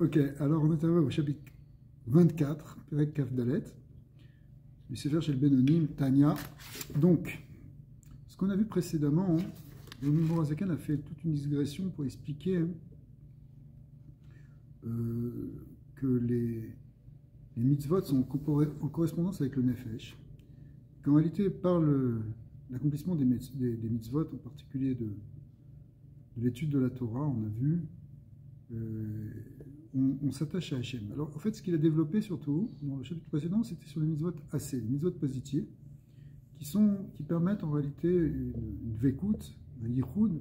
Ok, alors on est arrivé au chapitre 24, Perek Kaf Dalet, du Sefer chez le Benonim, Tanya. Donc, ce qu'on a vu précédemment, le Mourazakan a fait toute une digression pour expliquer que les mitzvot sont en correspondance avec le Nefesh, qu'en réalité, par l'accomplissement des mitzvot, en particulier de l'étude de la Torah, on a vu, on s'attache à Hachem. Alors, en fait, ce qu'il a développé surtout, dans le chapitre précédent, c'était sur les mitzvot assez, les mitzvot positives, qui permettent en réalité une vekout, un yichud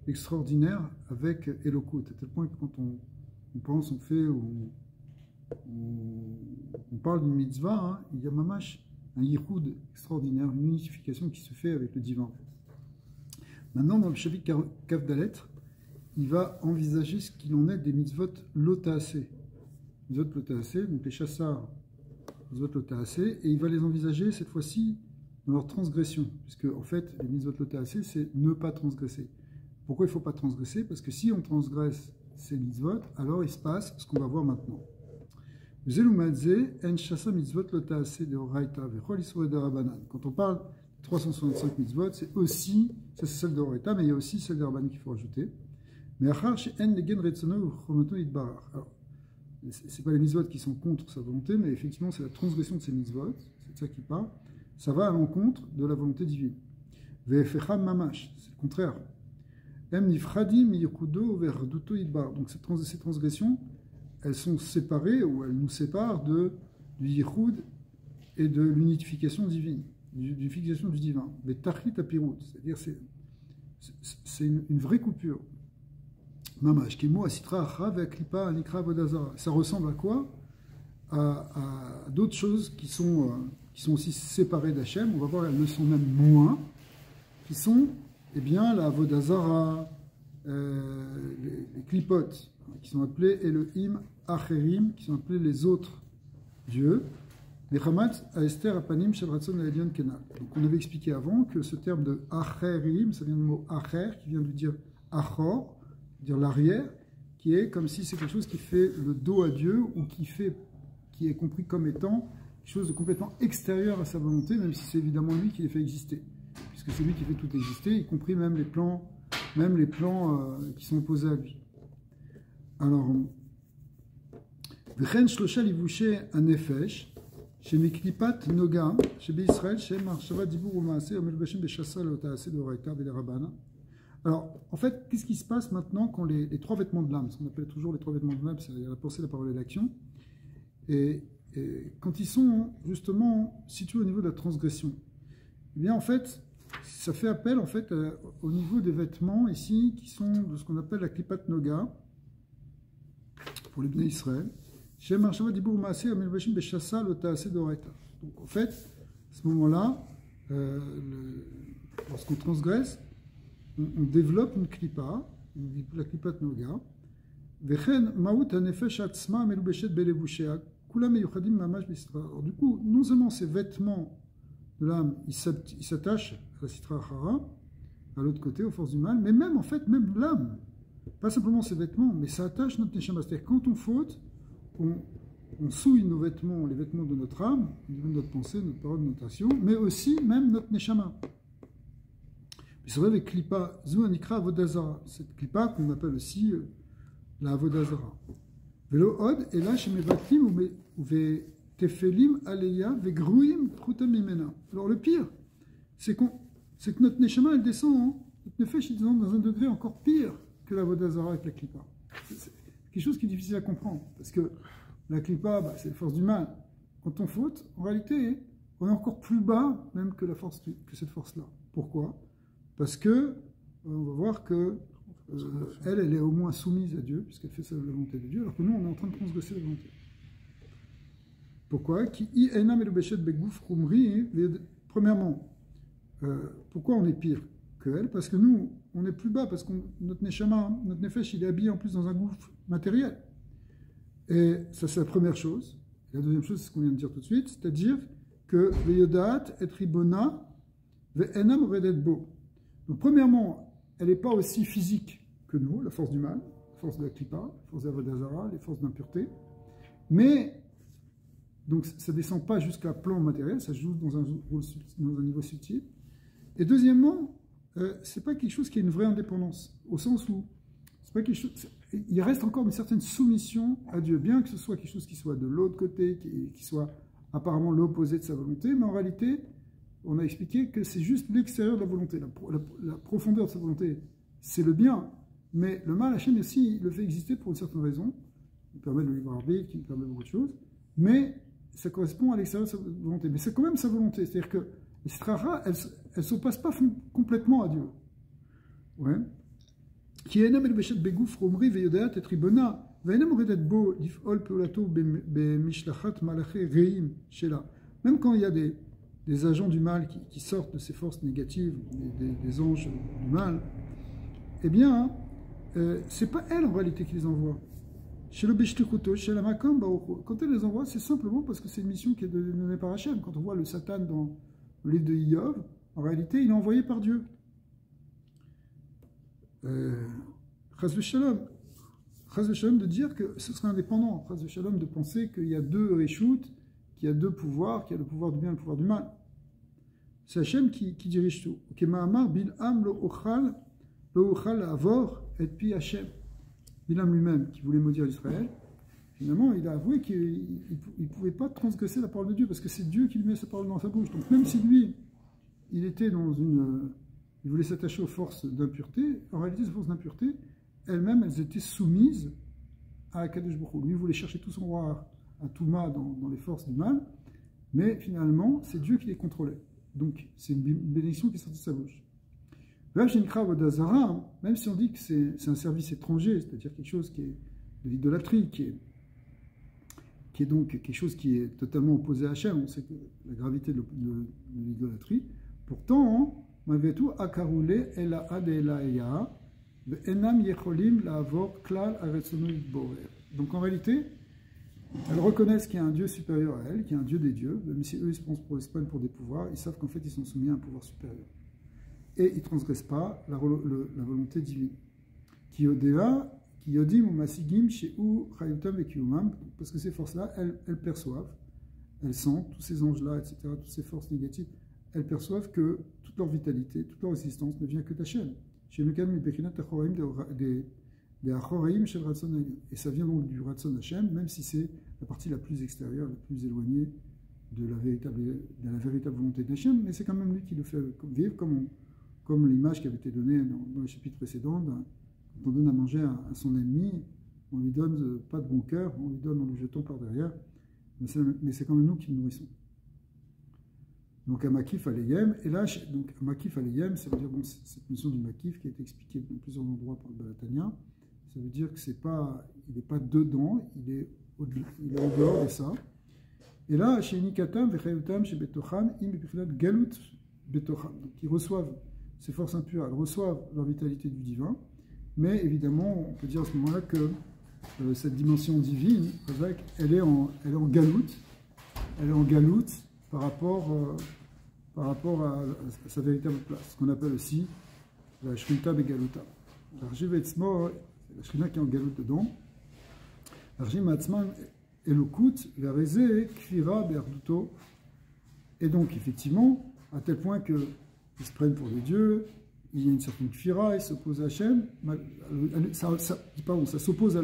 extraordinaire avec Elokut, à tel point que quand on pense, on fait, on parle d'une mitzvah, hein, il y a mamash un yichud extraordinaire, une unification qui se fait avec le divin. Maintenant, dans le chapitre Kaf Dalet, il va envisager ce qu'il en est des mitzvot lotaasé. Mitzvot lotaasé, donc les chassards, mitzvot lotaasé, et il va les envisager cette fois-ci dans leur transgression, puisque en fait, les mitzvot lotaasé, c'est ne pas transgresser. Pourquoi il ne faut pas transgresser? Parce que si on transgresse ces mitzvot, alors il se passe ce qu'on va voir maintenant. Quand on parle de 365 mitzvot, c'est aussi, ça c'est celle de Horaïta, mais il y a aussi celle de Rabbanan qu'il faut rajouter. Mais ce n'est pas les mitzvot qui sont contre sa volonté, mais effectivement c'est la transgression de ces mitzvot, c'est de ça qu'il parle, ça va à l'encontre de la volonté divine. C'est le contraire. Donc ces transgressions, elles sont séparées, ou elles nous séparent du yichud et de l'unification divine, du fixation du divin. Mais tachlit apirut, c'est-à-dire c'est une vraie coupure. Mamash, qui mot asitra achav et klipa anikra vodazara. Ça ressemble à quoi? À d'autres choses qui sont aussi séparées d'Hachem. On va voir, elles le sont même moins, qui sont, eh bien, la vodazara, les klipotes, qui sont appelés Elohim Acherim, qui sont appelés les autres dieux. Mechamat Aester Apanim Shel Ratzon Elion Kenal. Donc on avait expliqué avant que ce terme de Acherim, ça vient du mot Acher, qui vient de dire Achor, dire l'arrière, qui est comme si c'est quelque chose qui fait le dos à Dieu, ou qui est compris comme étant quelque chose de complètement extérieur à sa volonté, même si c'est évidemment lui qui les fait exister, puisque c'est lui qui fait tout exister, y compris même les plans qui sont opposés à lui. Alors, V'chen shlosha livushe anefesh, shemiklipat noga, shebe Israël, shem marshava dibur u'maaseh, omelbashem beshassa lotaaseh de Horaïta v'le Rabbanan. Alors, en fait, qu'est-ce qui se passe maintenant quand les trois vêtements de l'âme, ce qu'on appelle toujours les trois vêtements de l'âme, c'est la pensée, la parole et l'action, et quand ils sont justement situés au niveau de la transgression, eh bien, en fait, ça fait appel, en fait, au niveau des vêtements, ici, qui sont de ce qu'on appelle la klipat noga, pour les Bnei Israël. Donc, en fait, à ce moment-là, lorsqu'on transgresse, on développe une klipa, la klipat noga. Alors, du coup, non seulement ces vêtements de l'âme, ils s'attachent à la sitra achara, à l'autre côté, aux forces du mal, mais même, en fait, même l'âme, pas simplement ses vêtements, mais ça attache notre neshama. C'est-à-dire quand on faute, on souille nos vêtements, les vêtements de notre âme, de notre pensée, notre parole, notre action, mais aussi même notre neshama. C'est vrai avec klipa, zu anikra avodazara, cette klipa qu'on appelle aussi la avodazara. Velo od, et là chez mevatlim ou ve tefelim aleya ve gruim prutam imena. Alors le pire, c'est que notre neshama elle descend, hein, notre nefesh il descend dans un degré encore pire que la vodazara avec la klipa. C'est quelque chose qui est difficile à comprendre, parce que la klipa, c'est la force du mal. Quand on faute, en réalité, on est encore plus bas même que cette force-là. Pourquoi? Parce que on va voir que elle est au moins soumise à Dieu, puisqu'elle fait la volonté de Dieu, alors que nous, on est en train de transgresser la volonté. Pourquoi? Premièrement, pourquoi on est pire que elle? Parce que nous, on est plus bas, parce que notre neshama, notre nefesh, il est habillé en plus dans un gouffre matériel. Et ça, c'est la première chose. La deuxième chose, c'est ce qu'on vient de dire tout de suite, c'est-à-dire que veyodat et ribona ve'enam redet bo. Donc, premièrement, elle n'est pas aussi physique que nous, la force du mal. forces de la Klippa, les forces d'Avodazara, les forces d'impureté. Mais, donc ça ne descend pas jusqu'à plan matériel, ça joue dans un niveau subtil. Et deuxièmement, ce n'est pas quelque chose qui a une vraie indépendance, au sens où c'est pas quelque chose, il reste encore une certaine soumission à Dieu, bien que ce soit quelque chose qui soit de l'autre côté, qui soit apparemment l'opposé de sa volonté, mais en réalité, on a expliqué que c'est juste l'extérieur de la volonté, la profondeur de sa volonté, c'est le bien, mais le mal, Hachem aussi, il le fait exister pour une certaine raison, il permet le libre arbitre, il permet beaucoup de choses, mais ça correspond à l'extérieur de sa volonté, mais c'est quand même sa volonté, c'est-à-dire que les strara, elles ne s'opposent pas complètement à Dieu. Ouais. Qui est le béchet begouf romri veyodat et tribona, ve'enam oredet bo lifol peolato bemishlachat malaché reim shela. Même quand il y a des agents du mal qui sortent de ces forces négatives, des anges du mal, eh bien, c'est pas elle en réalité qui les envoie. Chez le Beshtichuto, chez la Makom, quand elle les envoie, c'est simplement parce que c'est une mission qui est donnée par Hachem. Quand on voit le Satan dans le livre de Iyov, en réalité, il est envoyé par Dieu. Chas v'shalom de dire que ce serait indépendant. Chas v'shalom de penser qu'il y a deux Reshut, qu'il y a deux pouvoirs, qu'il y a le pouvoir du bien et le pouvoir du mal. C'est Hachem qui dirige tout. Kema'amar bil'am lo ochal avor et puis Hachem. Bilam lui-même, qui voulait maudire Israël, finalement, il a avoué qu'il ne pouvait pas transgresser la parole de Dieu, parce que c'est Dieu qui lui met sa parole dans sa bouche. Donc même si lui, il était dans il voulait s'attacher aux forces d'impureté, en réalité, ces forces d'impureté, elles-mêmes, elles étaient soumises à Akadosh Baruch Hu. Lui, il voulait chercher tout son roi à Touma dans les forces du mal, mais finalement, c'est Dieu qui les contrôlait. Donc, c'est une bénédiction qui est sortie de sa bouche. Même si on dit que c'est un service étranger, c'est-à-dire quelque chose qui est de l'idolâtrie, qui est donc quelque chose qui est totalement opposé à Hachem, on sait que la gravité de l'idolâtrie, pourtant, malgré tout, Akaroulé ela ad elaïa, enam yecholim laavor klal aretzono borer. Donc en réalité, elles reconnaissent qu'il y a un Dieu supérieur à elles, qu'il y a un Dieu des dieux, même si eux ils se prennent pour des pouvoirs, ils savent qu'en fait ils sont soumis à un pouvoir supérieur. Et ils ne transgressent pas la volonté divine. Qui yodim ou masigim sheu chayutam et kiumam, parce que ces forces-là, elles perçoivent, elles sentent, tous ces anges-là, etc., toutes ces forces négatives, elles perçoivent que toute leur vitalité, toute leur existence ne vient que d'Hachem. Et ça vient donc du Ratson Hachem, même si c'est la partie la plus extérieure, la plus éloignée de la véritable volonté d'Hachem, mais c'est quand même lui qui le fait vivre, comme l'image qui avait été donnée dans les chapitres précédents, quand on donne à manger à son ennemi, on lui donne pas de bon cœur, on lui jetant par derrière, mais c'est quand même nous qui le nourrissons. Donc à Makif Aleyhem, et là, donc Makif Aleyhem, ça veut dire, bon, cette notion du Makif qui a été expliquée dans plusieurs endroits par le Balatania, ça veut dire que il n'est pas dedans, il est au dehors de ça. Et là, chez Nikatam, Vechayutam, chez Betocham, Im Bephilat Galut Betocham. Donc ils reçoivent ces forces impures, elles reçoivent leur vitalité du divin, mais évidemment, on peut dire à ce moment-là que cette dimension divine, elle est en galoute, par rapport à sa véritable place, ce qu'on appelle aussi la Shrinta Begaluta. L'argim Etzmo, la Shrina qui est en galoute dedans, l'argim Atzman Elokut, Vereze, Kfira, Berduto, et donc effectivement, à tel point que ils se prennent pour des dieux, il y a une certaine kfira, ils s'opposent à Hachem, ça s'oppose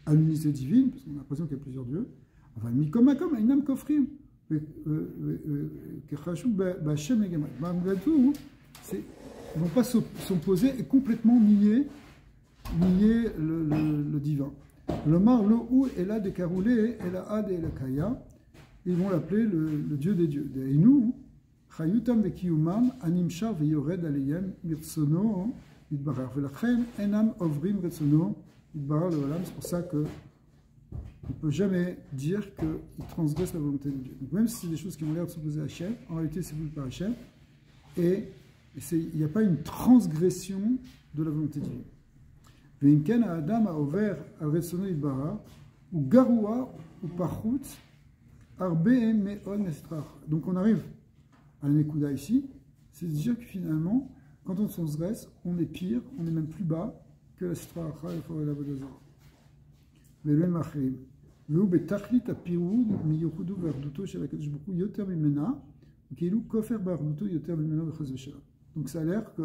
à l'unité divine, parce qu'on a l'impression qu'il y a plusieurs dieux. Enfin, Mikomakom, Ainam Kofrim, Kechashou, Bachem, Negamad. Malgré tout, ils ne vont pas s'opposer et complètement nier le divin. Le mar, le ou, et là de Karoulé, et la ad et la Kaya, ils vont l'appeler le dieu des dieux. Et nous, Chayutam vekiyumam animshar veyored aleyem mirtsono yitbarer velachen enam ovrim retsono yitbarer leolam. C'est pour ça que on ne peut jamais dire qu'ils transgressent la volonté de Dieu. Donc même si c'est des choses qui ont l'air de s'opposer à Hachem, en réalité c'est voulu par Hachem, et il n'y a pas une transgression de la volonté divine. Veimken adam a over al retsono yitbarer ou garoua ou parchut arbe meon estrach. Donc on arrive à l'Nekuda ici, c'est de dire que finalement, quand on transgresse, on est pire, on est même plus bas que la Sitra Acha et Forel Avodazara. Ve'Elohim Achrim. Ve'u betachlit apirud miyochudu ve'arduto shel HaKadosh Baruch Hu yoter mimena u'keilu kofer be'arduto yoter mimena v'chaz v'shalom. Donc ça a l'air qu'il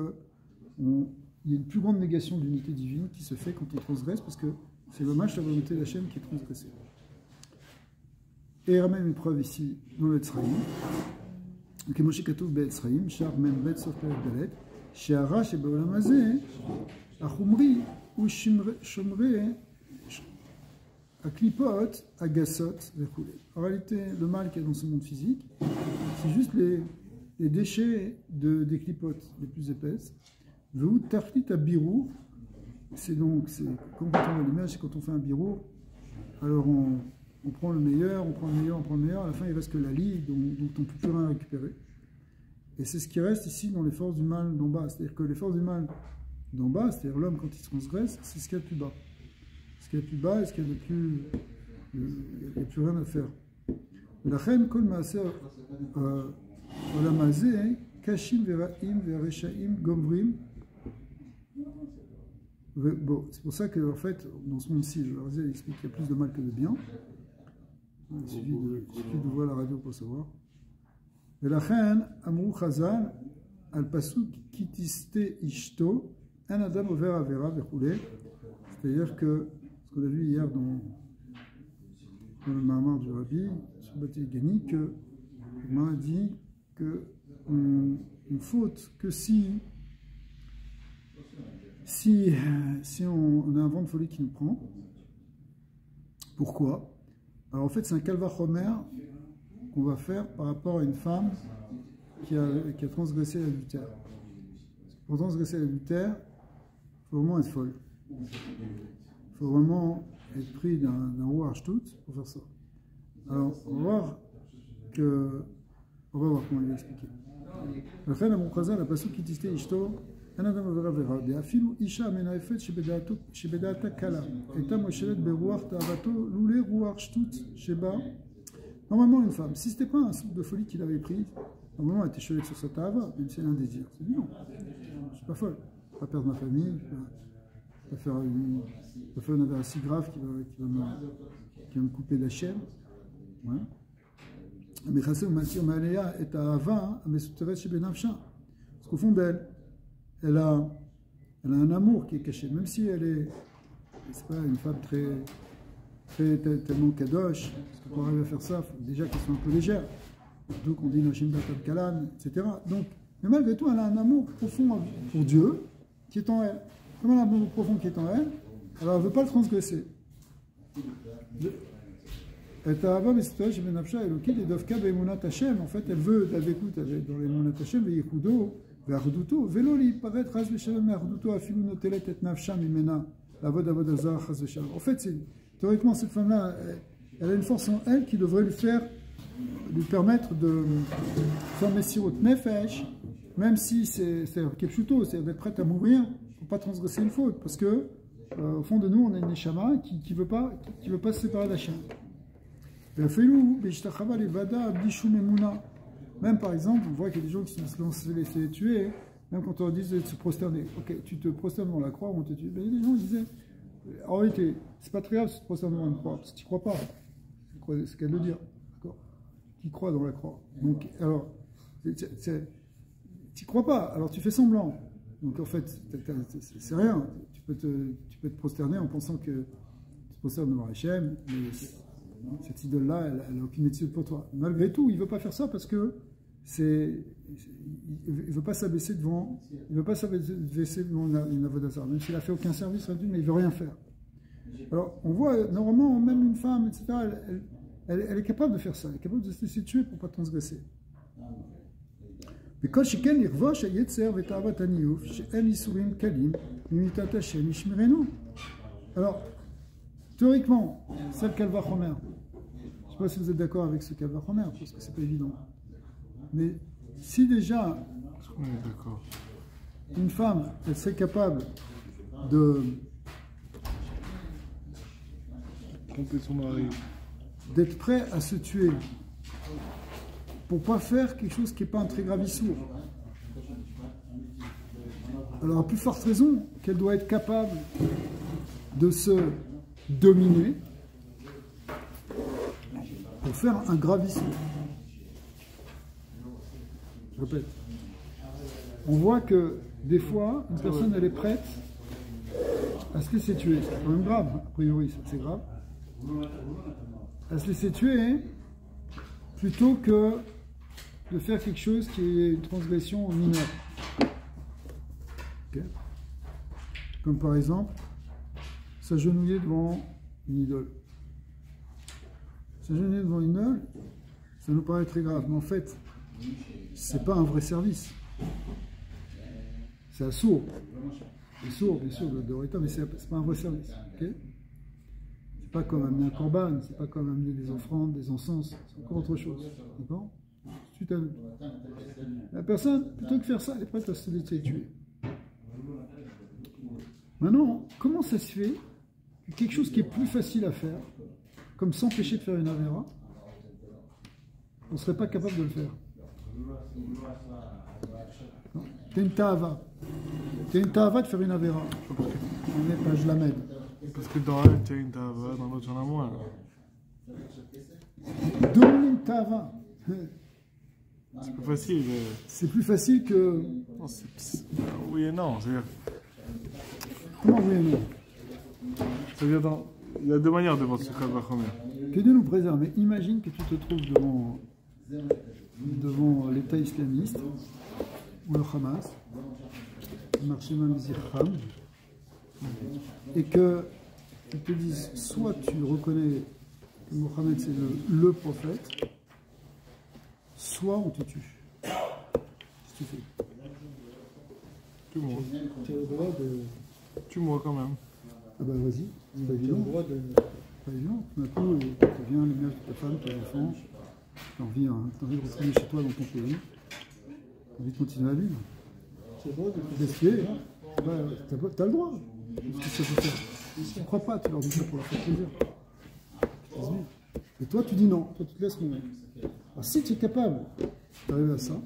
y a une plus grande négation de l'unité divine qui se fait quand on transgresse, parce que c'est l'hommage à la volonté d'Hachem qui est transgressée. Et il ramène une preuve ici dans le Tzraïm. Donc Moshe Katouf Be'etzraïm, Shar Mem Bet Sof Perek Dalet, She'ara She'be'olam Hazeh, Achumri ou Shomre Aklipot, Agasot, Verkoulé. En réalité, le mal qu'il y a dans ce monde physique, c'est juste les déchets des clipotes les plus épaisses. Ve'u Tachlit Abirou, c'est donc, quand on voit l'image, c'est quand on fait un birou, alors on prend le meilleur, on prend le meilleur, on prend le meilleur, à la fin il ne reste que la lie, dont on ne peut plus rien récupérer. Et c'est ce qui reste ici dans les forces du mal d'en bas. C'est-à-dire que les forces du mal d'en bas, c'est-à-dire l'homme quand il se transgresse, c'est ce qu'il y a de plus bas. Ce qu'il y a de plus bas et ce qu'il y a de plus... il n'y a plus rien à faire. La reine, kol maaser olam hazeh, kashim vera'im ve'reshaim gomrim. Bon, c'est pour ça qu'en fait, dans ce monde-ci, je leur disais, il explique qu'il y a plus de mal que de bien. Il suffit de voir la radio pour savoir. Et la reine, Amrou Chazal, al pasuk kitiste ishto, un adam over avera verroulé. C'est-à-dire que, ce qu'on a vu hier dans le Mahamar du Rabbi, sur Bati Gani, que il m'a dit qu'on faute que si on a un vent de folie qui nous prend. Pourquoi? Alors en fait, c'est un calvachomer qu'on va faire par rapport à une femme qui a transgressé l'adultère. Pour transgresser l'adultère, il faut vraiment être folle. Il faut vraiment être pris d'un roi tout pour faire ça. Alors, on va voir comment il va expliquer. La reine a mon cousin, la pasuk qui tistait Ishto. אפילו אישה מנאפת שבדעתה קלה הייתה מושלת ברוח תאוותו לולא רוח שטות שבה. Normalement, une femme, si ce n'était pas un souffle de folie qu'il avait pris, normalement elle était chelette sur sa tava, même si elle a un désir. C'est dit non, je ne suis pas folle, je ne vais pas perdre ma famille, je ne vais pas faire une affaire si grave qui va me couper d'Hachem. Mais chassé ou matir maléa est à Ava, mais souteret chez Benafcha. Parce qu'au fond d'elle, elle a un amour qui est caché, même si elle est, c'est pas une femme tellement kadosh, parce que pour arriver à faire ça, il faut déjà qu'elle soit un peu légère. D'où qu'on dit Noshim Batal Kalan, etc. Donc, mais malgré tout, elle a un amour profond pour Dieu qui est en elle. Comme elle a un amour profond qui est en elle, alors elle ne veut pas le transgresser. En fait, elle veut la vécoute dans les Emunat Hashem, et Yekudo. En fait, théoriquement, cette femme-là, elle a une force en elle qui devrait lui permettre de faire Messirot Nefesh, même si c'est Kepchuto, c'est d'être prête à mourir pour ne pas transgresser une faute, parce que au fond de nous, on a une Neshama qui ne veut pas se séparer d'Hachem. Même par exemple, on voit qu'il y a des gens qui se laissent tuer, même quand on leur dit de se prosterner. Ok, tu te prosternes devant la croix, on te tue. Mais les gens disaient, en réalité, c'est pas très grave de se prosterner devant une croix, parce que tu ne crois pas. C'est ce qu'elle veut dire. D'accord? Qui croit dans la croix. Donc, alors, tu ne crois pas, alors tu fais semblant. Donc en fait, c'est rien. Tu peux te prosterner en pensant que tu te prosternes devant Hachem, mais cette idole-là, elle n'a aucune étude pour toi. Malgré tout, il ne veut pas faire ça parce que il ne veut pas s'abaisser devant, une avodazara, même s'il n'a fait aucun service, mais il ne veut rien faire. Alors, on voit, normalement, même une femme, etc., elle est capable de faire ça, elle est capable de se laisser tuer pour ne pas transgresser. Mais quand Shiken Irvosh, Yetzer, Vetavat Aniouf, She'en Isurim Kalim, Mimitat Hashem, Ishmirenu. Alors, théoriquement, c'est le Kalvachomer. Je ne sais pas si vous êtes d'accord avec ce Kalvachomer, parce que ce n'est pas évident. Mais si déjà, une femme, elle serait capable de tromper son mari, d'être prêt à se tuer pour ne pas faire quelque chose qui n'est pas un très gravissime, Alors, à plus forte raison qu'elle doit être capable de se dominer pour faire un gravissime. Je répète. On voit que des fois, une personne elle est prête à se laisser tuer. C'est quand même grave, a priori, c'est grave. À se laisser tuer plutôt que de faire quelque chose qui est une transgression mineure. Okay. Comme par exemple, s'agenouiller devant une idole. S'agenouiller devant une idole, ça nous paraît très grave, mais en fait, c'est pas un vrai service. C'est un sourd. C'est sourd, bien sûr, de Rita, mais c'est pas un vrai service. Okay, c'est pas comme amener un corban, c'est pas comme amener des offrandes, des encens, c'est encore autre chose. D'accord? La personne, plutôt que faire ça, elle est prête à se laisser tuer. Maintenant, comment ça se fait que quelque chose qui est plus facile à faire, comme s'empêcher de faire une avéra, on ne serait pas capable de le faire? T'es une ta'ava. T'es une ta'ava de faire une avéra. On est page Lamed. Parce que dans un, tu as une ta'ava, dans l'autre, il y en a moins. Donner une ta'ava. C'est plus facile. C'est plus facile que... Non, oui et non. Comment oui et non? C'est-à-dire, il y a deux manières de voir ce cas de la première. Que Dieu nous préserve. Mais imagine que tu te trouves devant l'État islamiste, ou le Hamas, le marché Mamzir-Kham, et qu'ils te disent, soit tu reconnais que Mohammed c'est le prophète, soit on te tue. Qu'est-ce que tu fais? Tue-moi. Tu as le droit de... Tue-moi quand même. Ah bah vas-y, c'est pas Tu as évident. le droit de... Pas évident. Tout d'un coup, tu viens l'image de ta femme, ton enfant, tu as envie de retourner chez toi dans ton pays, tu as envie de continuer à vivre. Tu as le droit de... D'essayer, t'as le droit. Qu'est-ce que ça peut faire? Tu ne crois pas, tu leur dis ça pour leur faire plaisir. Et toi, tu dis non, toi, tu te laisses mourir. Alors, si tu es capable d'arriver à ça,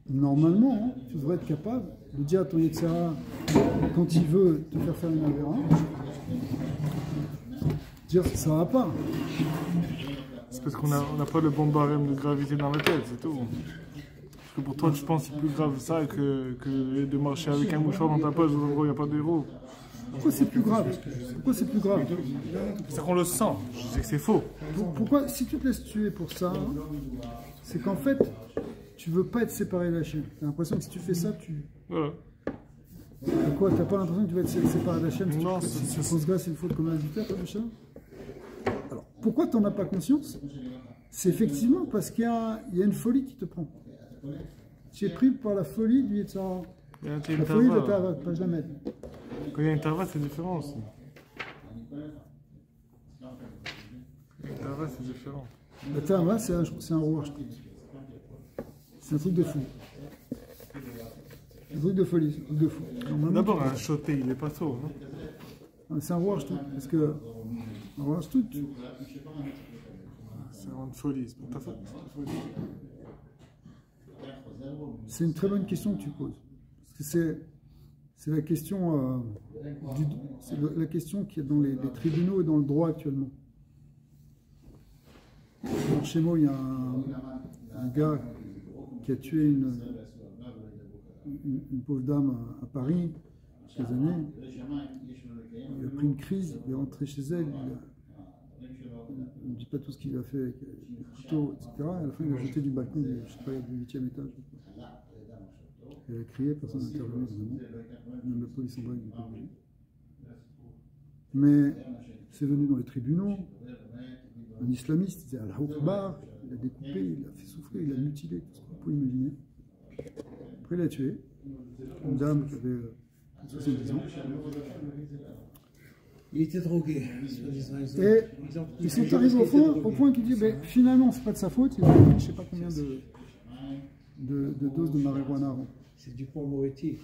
normalement, hein, tu devrais être capable de dire à ton Yetzirah, quand il veut te faire une avéra, dire que ça ne va pas. C'est parce qu'on n'a pas le bon barème de gravité dans la tête, c'est tout. Parce que pour toi, tu penses que c'est plus grave ça que de marcher avec un mouchoir dans ta poche dans un endroit où il n'y a pas de héros. Pourquoi c'est plus grave? Pourquoi c'est plus grave? C'est qu'on le sent, je sais que c'est faux. Pourquoi, si tu te laisses tuer pour ça, c'est qu'en fait, tu veux pas être séparé de la Hachem. Tu as l'impression que si tu fais ça, tu... Voilà. Quoi, t'as pas l'impression que tu vas être séparé de la Hachem? Non, si tu transgresses une faute comme un visiteur, comme ça? Alors, pourquoi tu n'en as pas conscience? C'est effectivement parce qu'il y a une folie qui te prend. Tu es pris par la folie du Yetzirah. La folie de ta page la mettre. Quand il y a une tava, c'est différent aussi. Une tava, c'est différent. La tava, c'est un rouage. C'est un truc de fou. Un truc de folie, un truc de fou. D'abord, un choté, il n'est pas faux. Hein. C'est un rouage tout. Parce que. Un rouage tout. C'est une folie, c'est pas ta faute. C'est une très bonne question que tu poses. Parce que c'est la question, la question qui est dans les tribunaux et dans le droit actuellement. Chez moi, il y a un gars qui a tué une pauvre dame à Paris, quelques années. Il a pris une crise, il est rentré chez elle, il ne dit pas tout ce qu'il a fait avec le couteau, etc. Et à la fin, il a jeté du balcon du 8e étage. Elle a crié, personne n'a intervenu, évidemment. Même la police en bas, il n'a pas bougé. Mais c'est venu dans les tribunaux. Un islamiste, il disait Al-Hawkbar, il a découpé, il a fait souffrir, il a mutilé, tout ce qu'on peut imaginer. Après, il a tué une dame qui avait 70 ans. Il était drogué. Et ils sont arrivés au point qu'il dit finalement, c'est pas de sa faute, il a pris je ne sais pas combien de doses de marijuana. C'est du pont Moretti.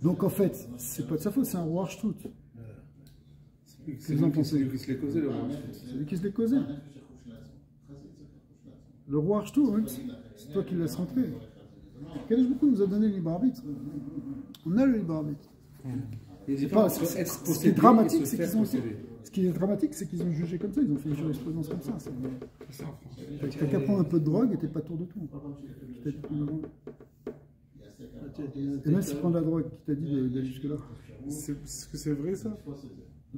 Donc en fait, c'est pas de sa faute, c'est un rouage tout. C'est lui qui se l'est causé, le roi. C'est lui qui se l'est causé. Le rouage tout, hein, c'est toi qui le laisses rentrer. Kadosh Baruch Hu nous a donné le libre arbitre. On a le libre arbitre. Ce qui est dramatique, c'est qu'ils ont jugé comme ça, ils ont fait une jurisprudence comme ça. T'as qu'à prendre un peu de drogue et t'es pas tour de tout. Et même si tu prends de la drogue, qui t'a dit d'aller jusque-là? Est-ce que c'est vrai ça?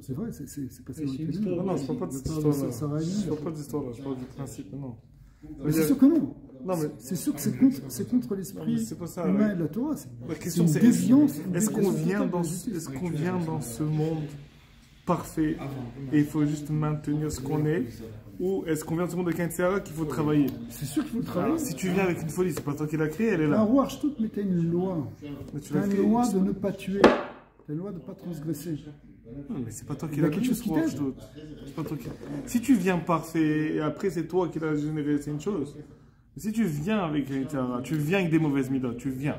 C'est vrai, c'est passé dans le une tribunal. Non, je parle pas de cette histoire-là. Je parle pas de cette histoire-là, je parle du principe, non. Mais c'est sûr que non. Non, mais C'est sûr que c'est contre l'esprit c'est pas ça, humain ouais. et de la Torah. La question une c'est déviance. est-ce qu'on vient dans ce monde parfait et il faut juste maintenir ce qu'on est, ou est-ce qu'on vient de ce monde avec un Tzara qu'il faut travailler? C'est sûr qu'il faut le travailler. Si tu viens avec une folie, c'est pas toi qui l'as créée, elle est Un là. roi Archtout mettait une loi. Mais tu T'as l'as une créée. loi de ne pas tuer. T'as une loi de ne pas transgresser. Non, mais c'est pas toi qui Il y a l'as quelque créé, chose qui ce roi t'aide. Archtout. C'est pas toi qui. Si tu viens parfait et après c'est toi qui l'as généré, c'est une chose. Mais si tu viens avec un Tzara, tu viens avec des mauvaises midas, tu viens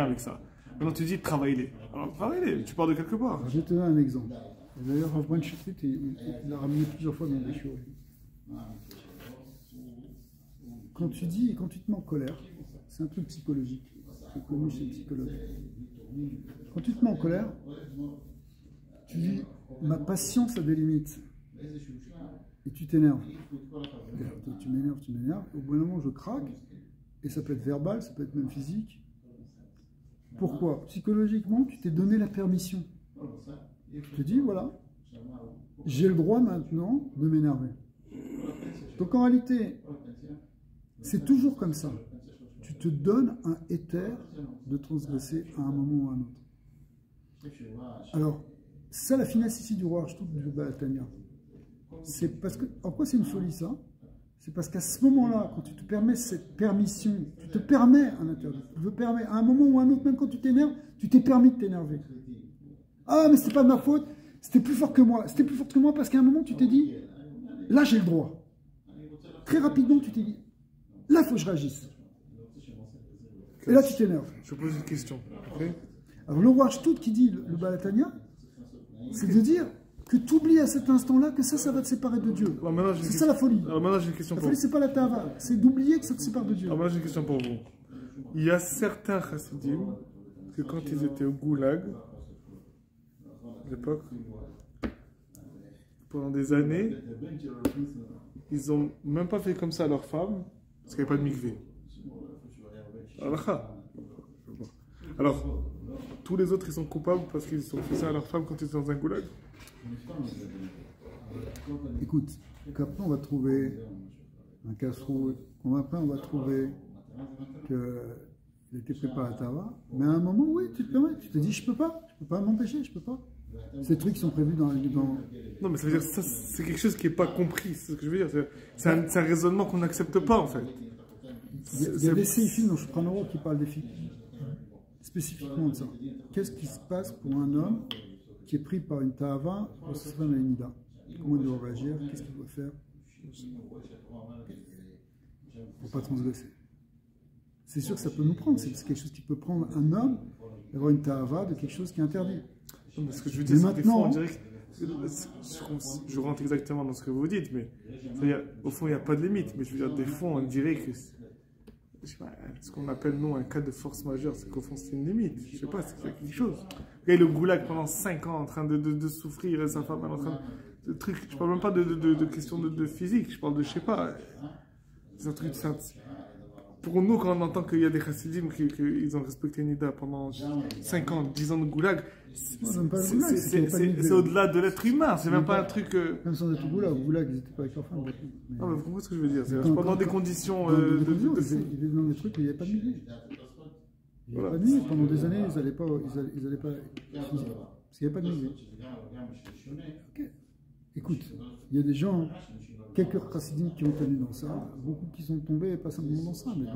avec ça. Maintenant tu dis travaille-les. Alors travaille-les, tu pars de quelque part. Alors, je vais te donner un exemple. Et d'ailleurs, Rav Brand Shitrit, il l'a ramené plusieurs fois dans des shiurim. Quand tu te mets en colère, c'est un truc psychologique. C'est connu chez les psychologues. Quand tu te mets en colère, tu dis ma patience a des limites. Et tu t'énerves. Tu m'énerves. Au bout d'un moment, je craque. Et ça peut être verbal, ça peut être même physique. Pourquoi? Psychologiquement, tu t'es donné la permission. Tu te dis, voilà, j'ai le droit maintenant de m'énerver. Donc en réalité, c'est toujours comme ça. Tu te donnes un éther de transgresser à un moment ou à un autre. Alors, ça, la finesse ici du roi Archtout du Baal Tanya. C'est parce que, en quoi c'est une folie ça? C'est parce qu'à ce moment-là, quand tu te permets cette permission, tu te permets un interdit. Tu te permets, à un moment ou à un autre, même quand tu t'énerves, tu t'es permis de t'énerver. Ah, mais c'était pas de ma faute, c'était plus fort que moi. C'était plus fort que moi parce qu'à un moment, tu t'es dit, là, j'ai le droit. Très rapidement, tu t'es dit, là, il faut que je réagisse. Et là, tu t'énerves. Je pose une question. Okay. Alors, le roi Archtout qui dit le Baal Tanya, c'est de dire que tu oublies à cet instant-là que ça va te séparer de Dieu. C'est ça la folie. Alors maintenant, j'ai une question La pour folie, vous. c'est pas la tava, c'est d'oublier que ça te sépare de Dieu. Alors maintenant, j'ai une question pour vous. Il y a certains chassidim que quand ils étaient au goulag, à l'époque, pendant des années, ils n'ont même pas fait comme ça à leur femme, parce qu'il n'y avait pas de mikvé. Alors, tous les autres, ils sont coupables parce qu'ils ont fait ça à leur femme quand ils étaient dans un goulag. Écoute, qu'après on va trouver un casse-route, après on va trouver qu'il était préparé à Tava, mais à un moment, oui, tu te permets, tu te dis, je peux pas m'empêcher, je peux pas. Ces trucs sont prévus dans... Non, mais ça veut dire ça, c'est quelque chose qui n'est pas compris, c'est ce que je veux dire. C'est un raisonnement qu'on n'accepte pas, en fait. Il y a des séifim dans Shulchan qui parlent des filles, spécifiquement de ça. Qu'est-ce qui se passe pour un homme qui est pris par une ta'ava pour se faire une nida? Comment il doit réagir? Qu'est-ce qu'il doit faire pour ne pas transgresser? C'est sûr que ça peut nous prendre. C'est quelque chose qui peut prendre un homme d'avoir une ta'ava de quelque chose qui est interdit. Non, mais ce que je veux dire, c'est que des fois, on dirait que je rentre exactement dans ce que vous dites, mais au fond, il n'y a pas de limite. Mais je veux dire, des fois, on dirait que je sais pas, ce qu'on appelle, nous, un cas de force majeure, c'est qu'au fond, c'est une limite. Je sais pas, c'est quelque chose. Il y a le goulag pendant 5 ans en train de souffrir, et sa femme en train de trucs. Je parle même pas de questions de physique, je parle de, je sais pas, c'est un truc. Pour nous, quand on entend qu'il y a des chassidim qui ont respecté Nida pendant 5 ans, 10 ans de goulag, c'est au-delà de l'être humain, c'est même pas un truc. Même sans être au goulag, ils n'étaient pas avec leur femme. Non, mais vous comprenez ce que je veux dire? Je parle dans des conditions de ils étaient dans des trucs où il n'y avait pas de nuit. Il n'y avait pas de nuit. Pendant des années, ils n'allaient pas. Parce qu'il n'y avait pas de nuit. Ok. Écoute, il y a des gens, quelques chassidim qui ont tenu dans ça, beaucoup qui sont tombés, pas simplement dans ça, mais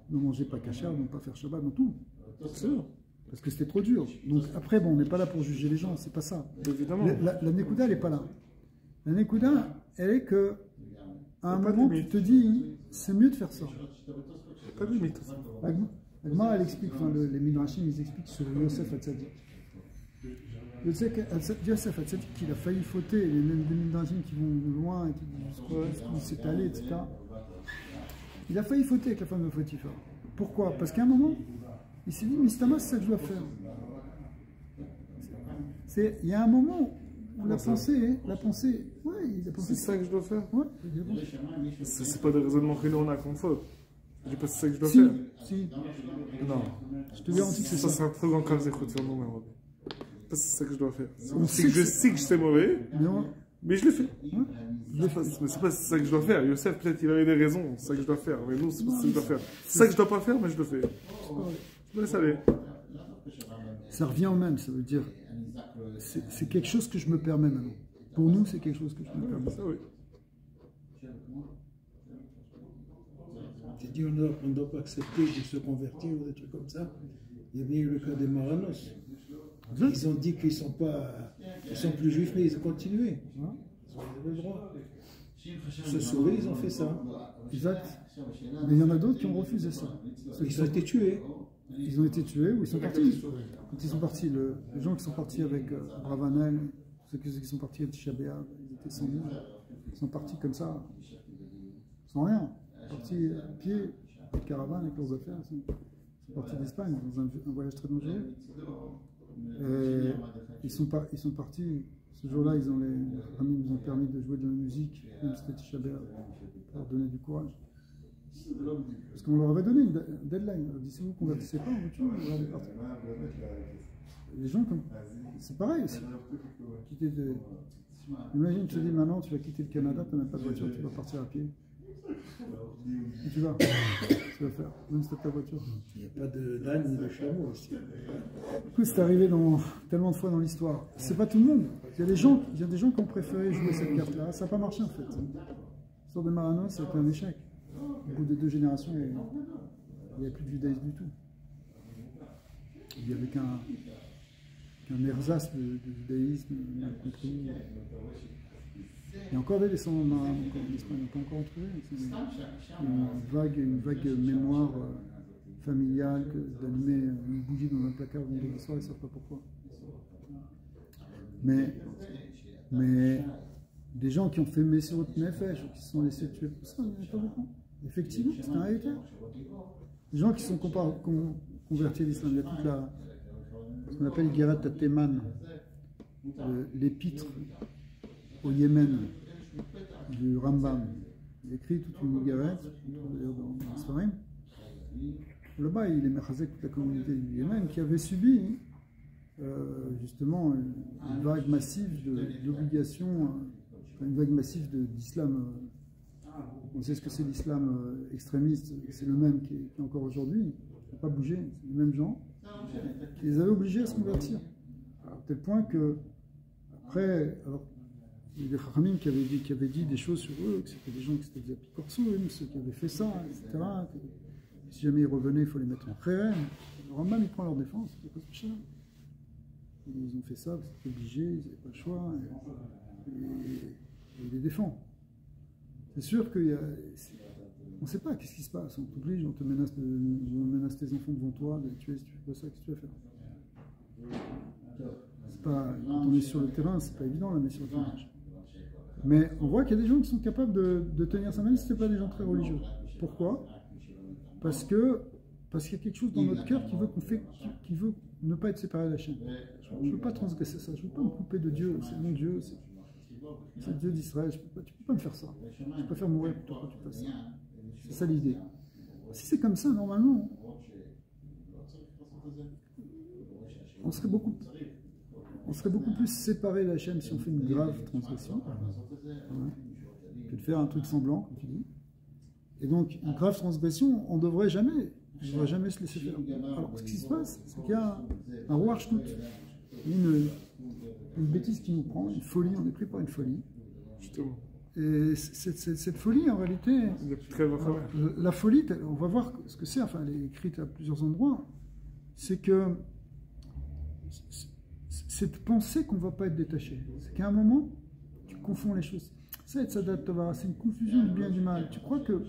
ne mangez pas kasher, ne pas faire Shabbat, dans tout. C'est sûr. Parce que c'était trop dur. Donc après, bon, on n'est pas là pour juger les gens, c'est pas ça. Évidemment. La Nekuda, elle n'est pas là. La Nekuda, elle est que, à un moment, tu te dis, c'est mieux de faire ça. Pas de limite. Agma, elle explique, enfin, les Midrashim, ils expliquent sur Yosef Hatzadik. Yosef Hatzadik, qu'il a failli fauter, les Midrashim qui vont loin, et qui s'est allé, etc. Il a failli fauter avec la femme de Potiphar. Pourquoi? Parce qu'à un moment, il s'est dit, Mistama, c'est ça que je dois faire. Il y a un moment où la pensée, ouais, il a pensé. C'est ça que je dois faire? Ouais, c'est pas des raisonnements que nous on a qu'on faut. Je dis pas que c'est ça que je dois si, faire. si, Non. je te garantis que c'est Ça, ça. c'est un trop grand cas d'écoute sur nous-mêmes. C'est ça que je dois faire. On C'est sait que je que sais que c'est mauvais, mais je le fais. Ouais, je le fais. Mais c'est pas ça que je dois faire. Youssef, peut-être il avait des raisons, c'est ça que je dois faire. Mais nous, c'est pas ça que je dois faire. C'est ça que je dois pas faire, mais je le fais. Je me laisse aller. Ça revient au même, ça veut dire, c'est quelque chose que je me permets maintenant. Pour nous, c'est quelque chose que je me permets. Ça, oui. C'est dit, on ne doit pas accepter de se convertir ou des trucs comme ça. Il y a bien eu le cas des Maranos. Ils ont dit qu'ils sont plus juifs, mais ils ont continué. Ils avaient le droit. Se sauver, ils ont fait ça. Exact. Mais il y en a d'autres qui ont refusé ça. Ils ont été tués. Ils ont été tués ou ils sont partis. Quand ils sont partis, les gens qui sont partis avec Bravanel, ceux qui sont partis avec Tisha B'Av, ils étaient 100 000. Ils sont partis comme ça, sans rien. Ils sont partis à pied, avec caravane, avec leurs affaires. Ils sont partis d'Espagne dans un voyage très dangereux. Et ils sont partis. Ce jour-là, les amis nous ont permis de jouer de la musique, même si c'était Tisha B'Av, pour leur donner du courage. Parce qu'on leur avait donné une deadline. On leur dit si vous ne convertissez pas en voiture, vous allez partir. Les gens, c'est pareil aussi. Imagine, tu te dis maintenant, tu vas quitter le Canada, tu n'as même pas de voiture, tu vas partir à pied. Et tu vas faire, même si tu n'as pas de voiture. Il n'y a pas d'âne ni de chameau aussi. Écoute, c'est arrivé tellement de fois dans l'histoire. C'est pas tout le monde. Il y a des gens qui ont préféré jouer cette carte-là. Ça n'a pas marché en fait. L'histoire de Maranos, ça a été un échec. Au bout de 2 générations, il n'y avait plus de judaïsme du tout. Il y avait qu'un ersatz de judaïsme mal compris. Il y a encore des descendants de Maran en Espagne, on peut encore en trouver. Une vague mémoire familiale d'allumer une bougie dans un placard vendredi soir, ils ne savent pas pourquoi. Mais des gens qui ont fait Messirut Nefesh, ou qui se sont laissés tuer pour ça, il n'y en a pas beaucoup. Effectivement, c'est un réalité. Les gens qui sont convertis à l'islam, il y a toute ce qu'on appelle Gerat Tateman, l'épître au Yémen du Rambam. Il écrit toute une guérette, d'ailleurs dans l'Israël. Là-bas, il est mechazek toute la communauté du Yémen qui avait subi justement une vague massive d'obligations, une vague massive d'islam. On sait ce que c'est l'islam extrémiste, c'est le même qui est encore aujourd'hui, il n'a pas bougé, c'est les mêmes gens, qui les avaient obligés à se convertir. À tel point que, après, alors, il y a des Chachamim qui avaient dit des choses sur eux, que c'était des gens qui s'étaient des apikorsouim, ceux qui avaient fait ça, etc. Que, si jamais ils revenaient, il faut les mettre en pré. Le Rambam, il prend leur défense, c'est pas spécial. Ils ont fait ça, c'était obligé, ils n'avaient pas le choix, et il les défend. C'est sûr qu'on ne sait pas qu'est-ce qui se passe. On t'oblige, on menace tes enfants devant toi, de les tuer si tu fais pas ça, qu'est-ce que tu vas faire? Quand on est sur le terrain, c'est pas évident la mission de tournage. Mais on voit qu'il y a des gens qui sont capables de tenir ça, même si ce n'est pas des gens très religieux. Pourquoi? Parce qu'il y a quelque chose dans notre cœur qui veut ne pas être séparé de la chaîne. Je ne veux pas transgresser ça, je ne veux pas me couper de Dieu, c'est mon Dieu, c'est le Dieu d'Israël, tu ne peux pas me faire ça. Je préfère mourir plutôt que tu fasses ça. C'est ça l'idée. Si c'est comme ça, normalement, on serait beaucoup plus séparé de la chaîne si on fait une grave transgression, que de faire un truc semblant, comme tu dis. Et donc, une grave transgression, on ne devrait jamais se laisser faire. Alors, ce qui se passe, c'est qu'il y a un roi Archnout, une bêtise qui nous prend, une folie, on est pris par une folie. Justement. Et cette folie, en réalité, la folie, on va voir ce que c'est, enfin, elle est écrite à plusieurs endroits, c'est que cette pensée qu'on ne va pas être détaché. C'est qu'à un moment, tu confonds les choses. C'est une confusion du bien et du mal. Tu crois que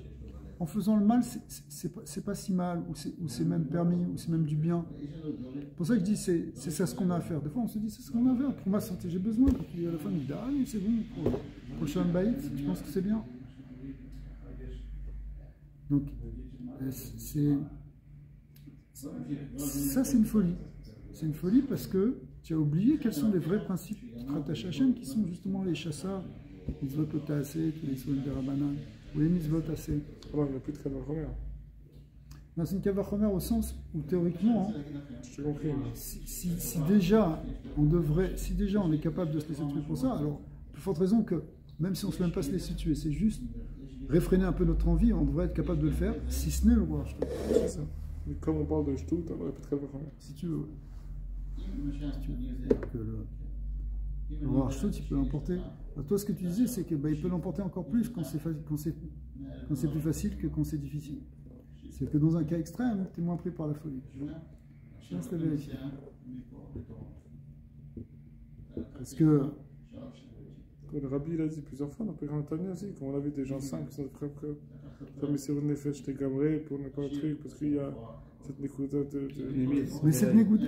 en faisant le mal, c'est pas si mal, ou c'est même permis, ou c'est même du bien. C'est pour ça que je dis, c'est ça ce qu'on a à faire. Des fois, on se dit, c'est ce qu'on a à faire. Pour ma santé, j'ai besoin. Quand tu dis à la fin, il dit, ah oui, c'est bon. Pour le Shalom Bayit, tu penses que c'est bien. Donc, Ça, c'est une folie. C'est une folie parce que tu as oublié quels sont les vrais principes qui te rattachent à Hachem, qui sont justement les chasseurs, les mitzvot assez, tous les soins de Rabbanan, ou les mitzvot assez. Alors, il n'y a plus de Kavachomer. Non, c'est une Kavachomer au sens où théoriquement, hein, Je t'ai compris. si déjà on est capable de se laisser tuer pour ça, alors plus forte raison que même si on ne se laisse pas se laisser tuer, c'est juste réfréner un peu notre envie, on devrait être capable de le faire, si ce n'est le roi. C'est ça. Mais comme on parle de Shtout, alors il n'y a plus de Kavachomer. Si tu veux. Que le roi Shtout, il peut l'emporter. Alors toi, ce que tu disais, c'est qu'il peut l'emporter encore plus quand c'est plus facile que quand c'est difficile. C'est que dans un cas extrême, tu es moins pris par la folie. Je laisse la vérifier. Parce que Le Rabbi il a dit plusieurs fois, dans Père Anthony aussi, quand on a vu des gens simples qui sont très comme sur une effet, j'étais gamré pour ne pas le truc, parce qu'il y a cette nékouda de. Mais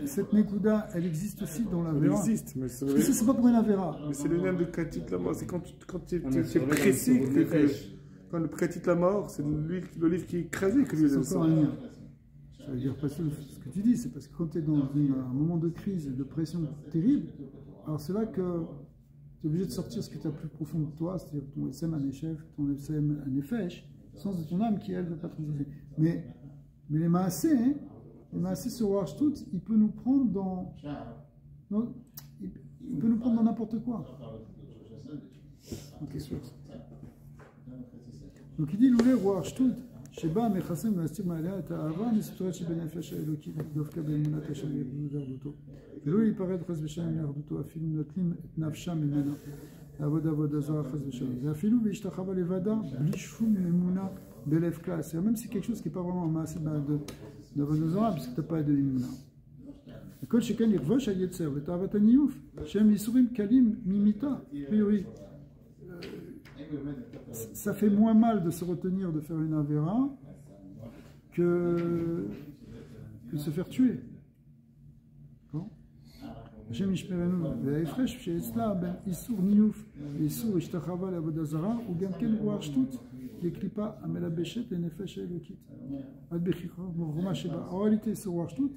cette nékouda, elle existe aussi dans la Elle Vera. existe, mais c'est Parce que ça, c'est pas pour une Avera. Mais c'est le lien de Katit la mort. C'est quand tu es précis que. Quand le Katit la mort, c'est le livre qui est écrasé que lui C'est il encore un lien. Ça veut dire parce que ce que tu dis, c'est parce que quand tu es dans un moment de crise et de pression terrible, alors c'est là que tu es obligé de sortir ce qui est plus profond de toi, c'est-à-dire ton SM un échef, ton SM un Nefesh, le sens de ton âme qui, elle, ne veut pas transiter. Mais les Maasé, hein, les Maasé sur Warshtout, il peut nous prendre dans n'importe quoi. Okay. Donc il dit Loulé Warshtout, Sheba Mechasem Mastir Maalea et Ta'ava, Nesitoret Shebenefesh Eloki, Dovka Bemunat Hashem Yabnu Verduto. ולא ייפרד חס ושלום מאחדותו, אפילו נוטלים את נפשם ממנה לעבוד עבודה זרה חס ושלום. ואפילו והשתחווה לבדה בלי שום אמונה בלב כלל. même si c'est quelque chose qui n'est pas vraiment un מעשה d'עבודה זרה, puisque tu n'as pas de אמונה. וכל שכן לכבוש היצר ותאוות הניוף, שהם ייסורים קלים ממיתה, priori. Ça fait moins mal de se retenir de faire une avéra que de se faire tuer. השם ישמרנו, וההפרש שאצלה בין איסור ניוף ואיסור השתחווה לעבודה זרה הוא גם כן רוח שטות לקליפה המלבשת לנפש האלוקית. עד בחוכמה שבה. En réalité, ce roi שטות,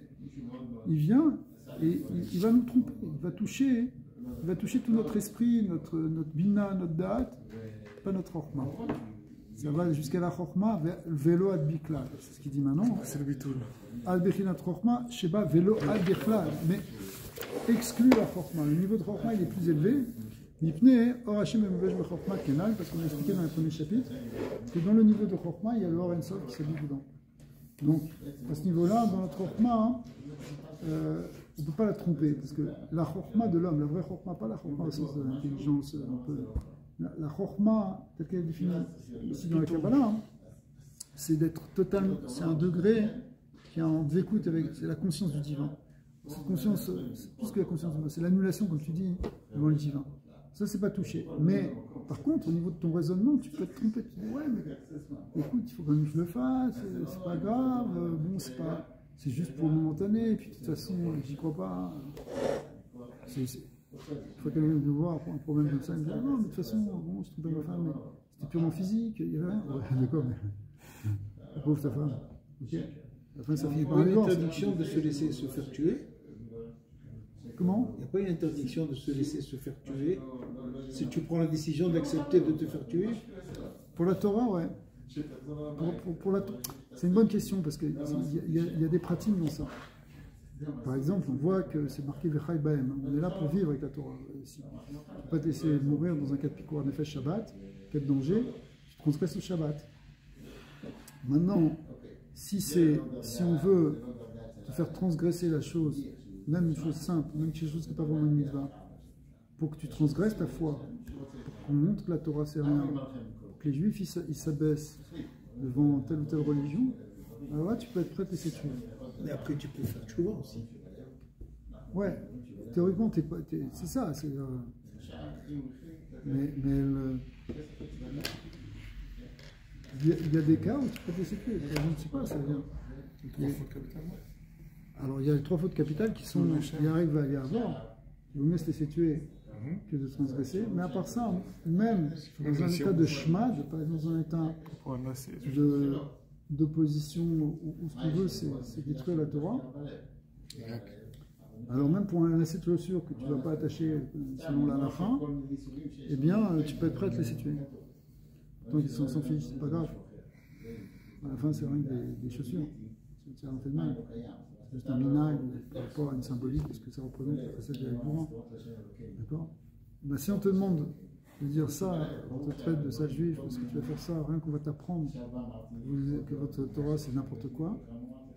il vient et il va nous tromper, il va toucher tout notre esprit, notre bina, notre da'at, pas notre chokma. Ça va jusqu'à la chokma, velo ad biklal. C'est ce qu'il dit maintenant. C'est le bitoul. Ad bechinat chokma, sheba velo ad biklal. Mais exclut la chokma. Le niveau de chokma il est plus élevé. Mipne, or Hashem emevesh bechokma kenal, parce qu'on a expliqué dans le premier chapitre que dans le niveau de chokma, il y a le or ensof qui s'habille dedans. Donc, à ce niveau-là, dans notre chokma, on ne peut pas la tromper, parce que la chokma de l'homme, la vraie chokma, pas la chokma au sens de l'intelligence, un peu. La chokma, telle qu'elle est définie ici dans la Kabbalah, c'est d'être totalement, c'est un degré qui est en écoute avec, c'est la conscience du divin. Cette conscience, c'est plus que la conscience du divin, c'est l'annulation, comme tu dis, devant le divin. Ça, c'est pas touché. Mais, par contre, au niveau de ton raisonnement, tu peux te tromper. Tu dis, ouais, mais écoute, il faut quand même que je le fasse, c'est pas grave, bon, c'est juste pour le momentané, et puis de toute façon, j'y crois pas. Il faut quand même voir un problème comme ça, il me dit, ah non, mais de toute façon, bon, je trompais ma femme, mais c'était purement physique, il y avait rien. Ouais, d'accord, mais pauvre ta femme. Ok. Après, ça finit par il n'y a pas une interdiction de se laisser se faire tuer. Comment? Il n'y a pas une interdiction de se laisser se faire tuer. Si tu prends la décision d'accepter de te faire tuer. Pour la Torah, ouais. C'est une bonne question parce qu'il y a des pratiques dans ça. Par exemple, on voit que c'est marqué Vechai Bahem. On est là pour vivre avec la Torah. Ici. Tu ne peux pas te laisser mourir dans un cas de picour, en effet, Shabbat, cas de danger, tu transgresses le Shabbat. Maintenant, si on veut te faire transgresser la chose, même une chose simple, même quelque chose qui n'est pas vraiment une mitzvah, pour que tu transgresses ta foi, pour qu'on montre que la Torah c'est rien, pour que les Juifs ils s'abaissent devant telle ou telle religion, alors là tu peux être prêt à te laisser tuer. Mais après tu peux faire tchouva aussi. Ouais, théoriquement c'est ça. Mais il y a des cas où tu peux te laisser tuer. Je ne sais pas, ça vient. Alors il y a les 3 fautes capitales qui sont, il arrive à y avoir. Il vaut mieux se laisser tuer que de transgresser. Mais à part ça, même dans un état de shmad, pas dans un état d'opposition ou ce qu'on veut, c'est détruire la Torah. Alors même pour un lacet de chaussure que tu ne vas pas attacher selon la halakha, eh bien tu peux être prêt à te laisser tuer. Tant qu'ils s'en fichent, c'est pas grave. À la fin, c'est rien que des chaussures. Ça en fait de mal. C'est juste un minag par rapport à une symbolique, parce que ça représente la facette de l'Alcoran. D'accord? Ben, si on te demande de dire ça, on te traite de sale juif, parce que tu vas faire ça, rien qu'on va t'apprendre que votre Torah c'est n'importe quoi,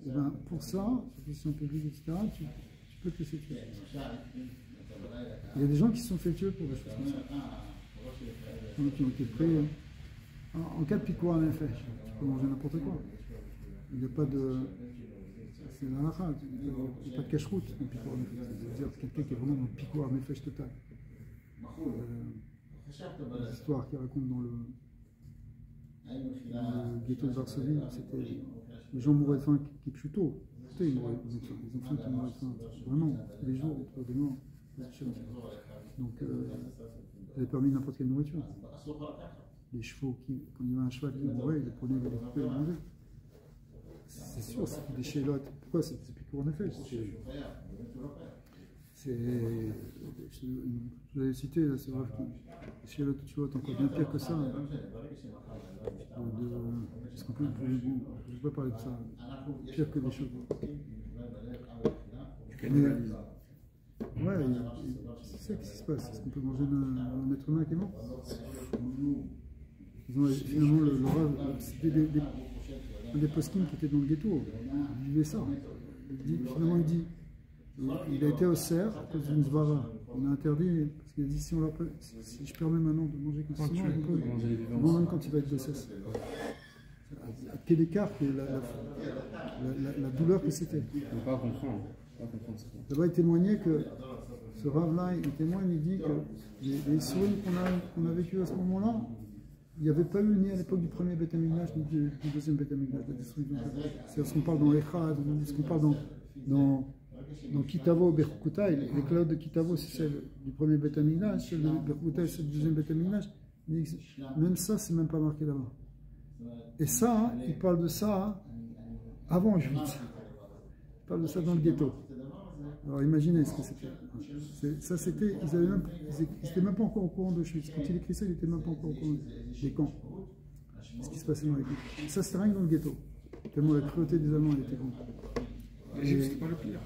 et ben pour ça, sur question publique, etc., tu peux te laisser tuer. Il y a des gens qui se sont fait tuer pour des choses comme ça. Donc, qui ont été pris en cas de picour à fait. Tu peux manger n'importe quoi. Il n'y a pas de. C'est la halakha, il n'y a pas de cache-route dans le picour à c'est-à-dire quelqu'un qui est vraiment dans le picour à nefesh total. Les histoires qu'ils racontent dans le ghetto de Varsovie, c'était les gens mouraient de faim qui pchuto. Ils mouraient de faim. Les enfants qui mouraient de faim. Vraiment, tous les jours, entre des morts. Donc, ça avait permis n'importe quelle nourriture. Les chevaux, quand il y avait un cheval qui mourait, ils le prenaient, ils le coupaient, ils le mangeaient. C'est sûr, c'est des chélotes. Pourquoi c'est picour en effet? Je l'avais cité, là, c'est vrai que les chélotes, tu vois, encore bien pire que ça. Parce qu'on peut, je ne peux pas parler de ça. Pire que des chevaux. Ouais, c'est ça qui se passe. Est-ce qu'on peut manger d'un être humain qui est mort? Ils ont, finalement, le rêve, c'était un des poskim qui était dans le ghetto. Il vivait ça. Finalement, il dit il a été au cerf à cause d'une zvara. On a interdit, parce qu'il a dit si je permets maintenant de manger constamment, même quand il va être de cesse. À quel écart que la douleur que c'était. On ne peut pas comprendre. Là-bas, il témoignait que ce Rav-là, il témoigne, il dit que les souris qu'on a vécues à ce moment-là, il n'y avait pas eu ni à l'époque du premier Beth Amikdash ni du deuxième Beth Amikdash, la destruction. C'est ce qu'on parle dans Echad, ce qu'on parle dans Kitavo, Berkouta, les clodes de Kitavo, c'est celle du premier Beth Amikdash, celle de Berkouta, c'est le deuxième Beth Amikdash. Même ça, c'est même pas marqué là-bas. Et ça, il parle de ça avant Auschwitz. Il parle de ça dans le ghetto. Alors imaginez ce que c'était. Ça, c'était. Ils n'étaient même pas encore au courant d'Auschwitz. Quand il écrit ça, il n'était même pas encore au courant des camps. Ce qui se passait dans les camps. Ça, c'était rien que dans le ghetto. Tellement la cruauté des Allemands, elle était grande. C'était pas le pire.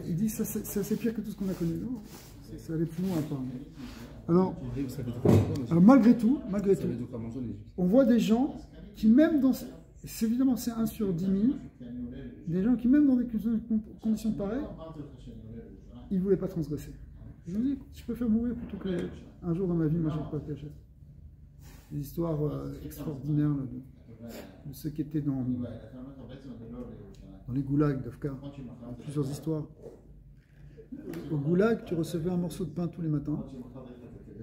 Il dit ça, c'est pire que tout ce qu'on a connu. Non, ça allait plus loin apparemment. Alors malgré tout, on voit des gens qui même dans... Évidemment, c'est 1 sur 10 000. Des gens qui, même dans des conditions pareilles, ils ne voulaient pas transgresser. Je me dis, je préfère mourir plutôt qu'un jour dans ma vie, moi, je ne pas cachette. Des histoires extraordinaires là, de ceux qui étaient dans les goulags d'Afka. Plusieurs histoires. Au goulag, tu recevais un morceau de pain tous les matins.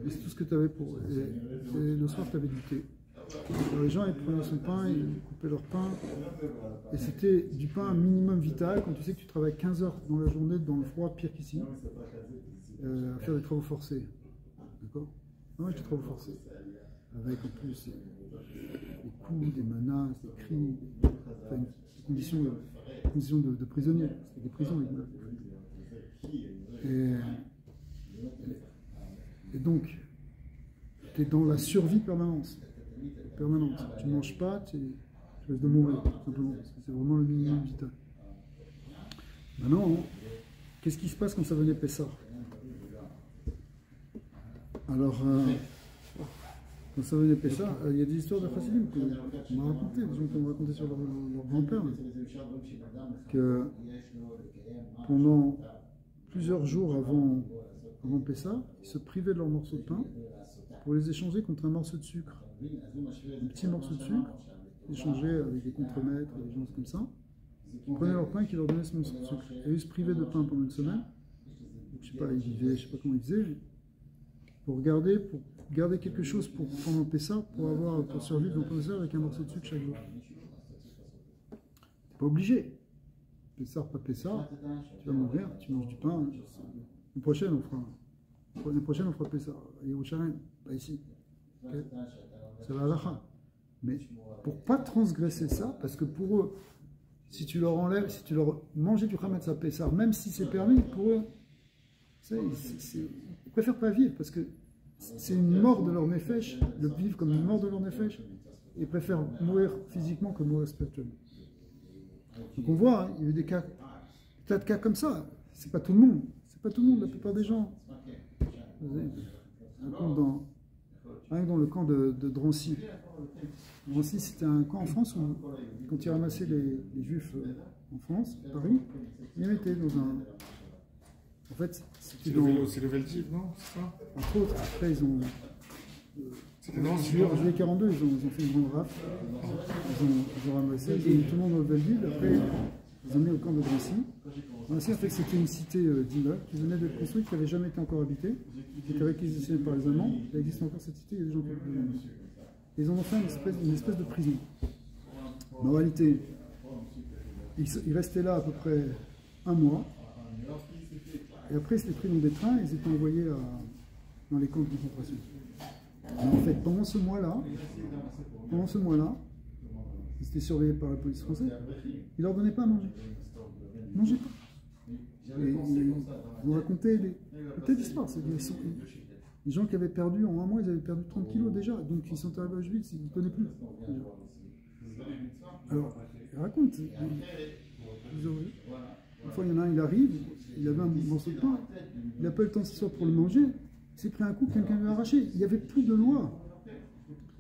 Et c'est tout ce que tu avais pour. Et le soir, tu avais du thé. Alors les gens, ils prenaient son pain, ils coupaient leur pain, et c'était du pain minimum vital, quand tu sais que tu travailles 15 heures dans la journée, dans le froid, pire qu'ici, à faire des travaux forcés. D'accord? Non, des travaux forcés. Avec en plus des coups, des menaces, des cris, enfin, des conditions de prisonniers. C'était des prisons, et donc, tu es dans la survie permanente. Tu ne manges pas, tu risques de mourir, tout simplement. C'est vraiment le minimum vital. Maintenant, qu'est-ce qui se passe quand ça venait Pessah? Alors, quand ça venait Pessah, il y a des histoires de chassidim qu'on m'a raconté, des gens qui m'ont raconté sur leur grand-père, que pendant plusieurs jours avant Pessah, ils se privaient de leurs morceaux de pain pour les échanger contre un morceau de sucre. Un petit morceau de sucre, échangé avec des contremaîtres, des gens comme ça. Ils prenaient leur pain et qui leur donnaient ce morceau de sucre. Et ils se privaient de pain pendant une semaine. Donc, je sais pas, ils vivaient, je sais pas comment ils faisaient, pour garder quelque chose pendant Pessah, pour survivre dans Pessah avec un morceau de sucre chaque jour. T'es pas obligé. Pessah, pas Pessah, tu vas mourir, tu manges du pain. L'année prochaine, on fera Pessah. À Yerushalayim, pas ici. Okay. C'est la halakha. Mais pour ne pas transgresser ça, parce que pour eux, si tu leur enlèves, si tu leur manges du Hametz à Pessah, même si c'est permis, pour eux, ils préfèrent pas vivre, parce que c'est une mort de leur nefesh, le vivre comme une mort de leur nefesh, et ils préfèrent mourir physiquement que mourir spirituellement. Donc on voit, hein, il y a eu des tas de cas comme ça. C'est pas tout le monde. C'est pas tout le monde, la plupart des gens. Rien que dans le camp de Drancy. Drancy, c'était un camp en France où, quand ils ramassaient les Juifs en France, à Paris, ils les mettaient dans un... En fait, c'est le Veldiv, non? C'est ça? Entre autres, après, ils ont... En juillet 42, ils ont fait une grande rafle. Ils ont ramassé, ils ont mis tout le monde dans le Veldiv. Après, ils ont mis au camp de Drancy. Drancy, en fait, c'était une cité d'immeubles qui venait d'être construite, qui n'avait jamais été encore habitée, qui était réquisitionnée par les Allemands. Il existe encore cette cité, il y a des gens qui ont... Ils en ont fait une espèce de prison. Mais en réalité, ils restaient là à peu près un mois. Et après, ils s'étaient pris dans des trains et ils étaient envoyés dans les camps de concentration. Mais en fait, pendant ce mois-là, ils étaient surveillés par la police française. Ils ne leur donnaient pas à manger. Ils ne mangeaient pas. Et ils ont raconté des tas d'histoires. Les gens qui avaient perdu, en un mois, ils avaient perdu 30 kilos déjà. Donc ils sont arrivés à Auschwitz, ils ne connaissent plus. Alors, ils racontent. Une fois, il y en a un, il arrive, il avait un morceau de pain, il n'a pas eu le temps de s'asseoir pour le manger, il s'est pris un coup, quelqu'un lui a arraché. Il n'y avait plus de loi.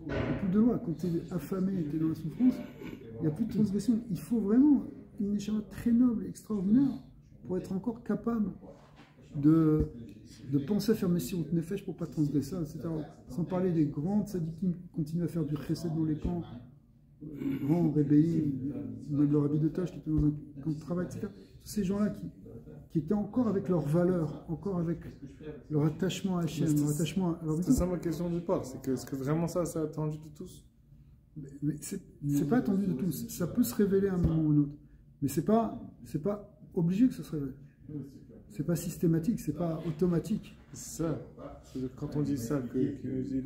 Il n'y a plus de loi. Quand tu es affamé, tu es dans la souffrance, il n'y a plus de transgression. Il faut vraiment une échelle très noble et extraordinaire pour être encore capable de penser à faire Messirut Nefesh pour ne pas transgresser, etc. Sans parler des grands tzadikim qui continuent à faire du chesed dans les camps, grands rébéis, même leur habit de tâche qui étaient dans un camp de travail, etc. Tous ces gens-là qui étaient encore avec leurs valeurs, encore avec leur attachement à Hachem, leur attachement à leur... C'est ça ma question du départ, c'est que est-ce que vraiment ça c'est attendu de tous? Mais c'est pas attendu de tous, ça peut se révéler à un moment ou à un autre, mais c'est pas obligé que ça se révèle. C'est pas systématique, c'est pas automatique. C'est ça. Quand on dit ça, que dit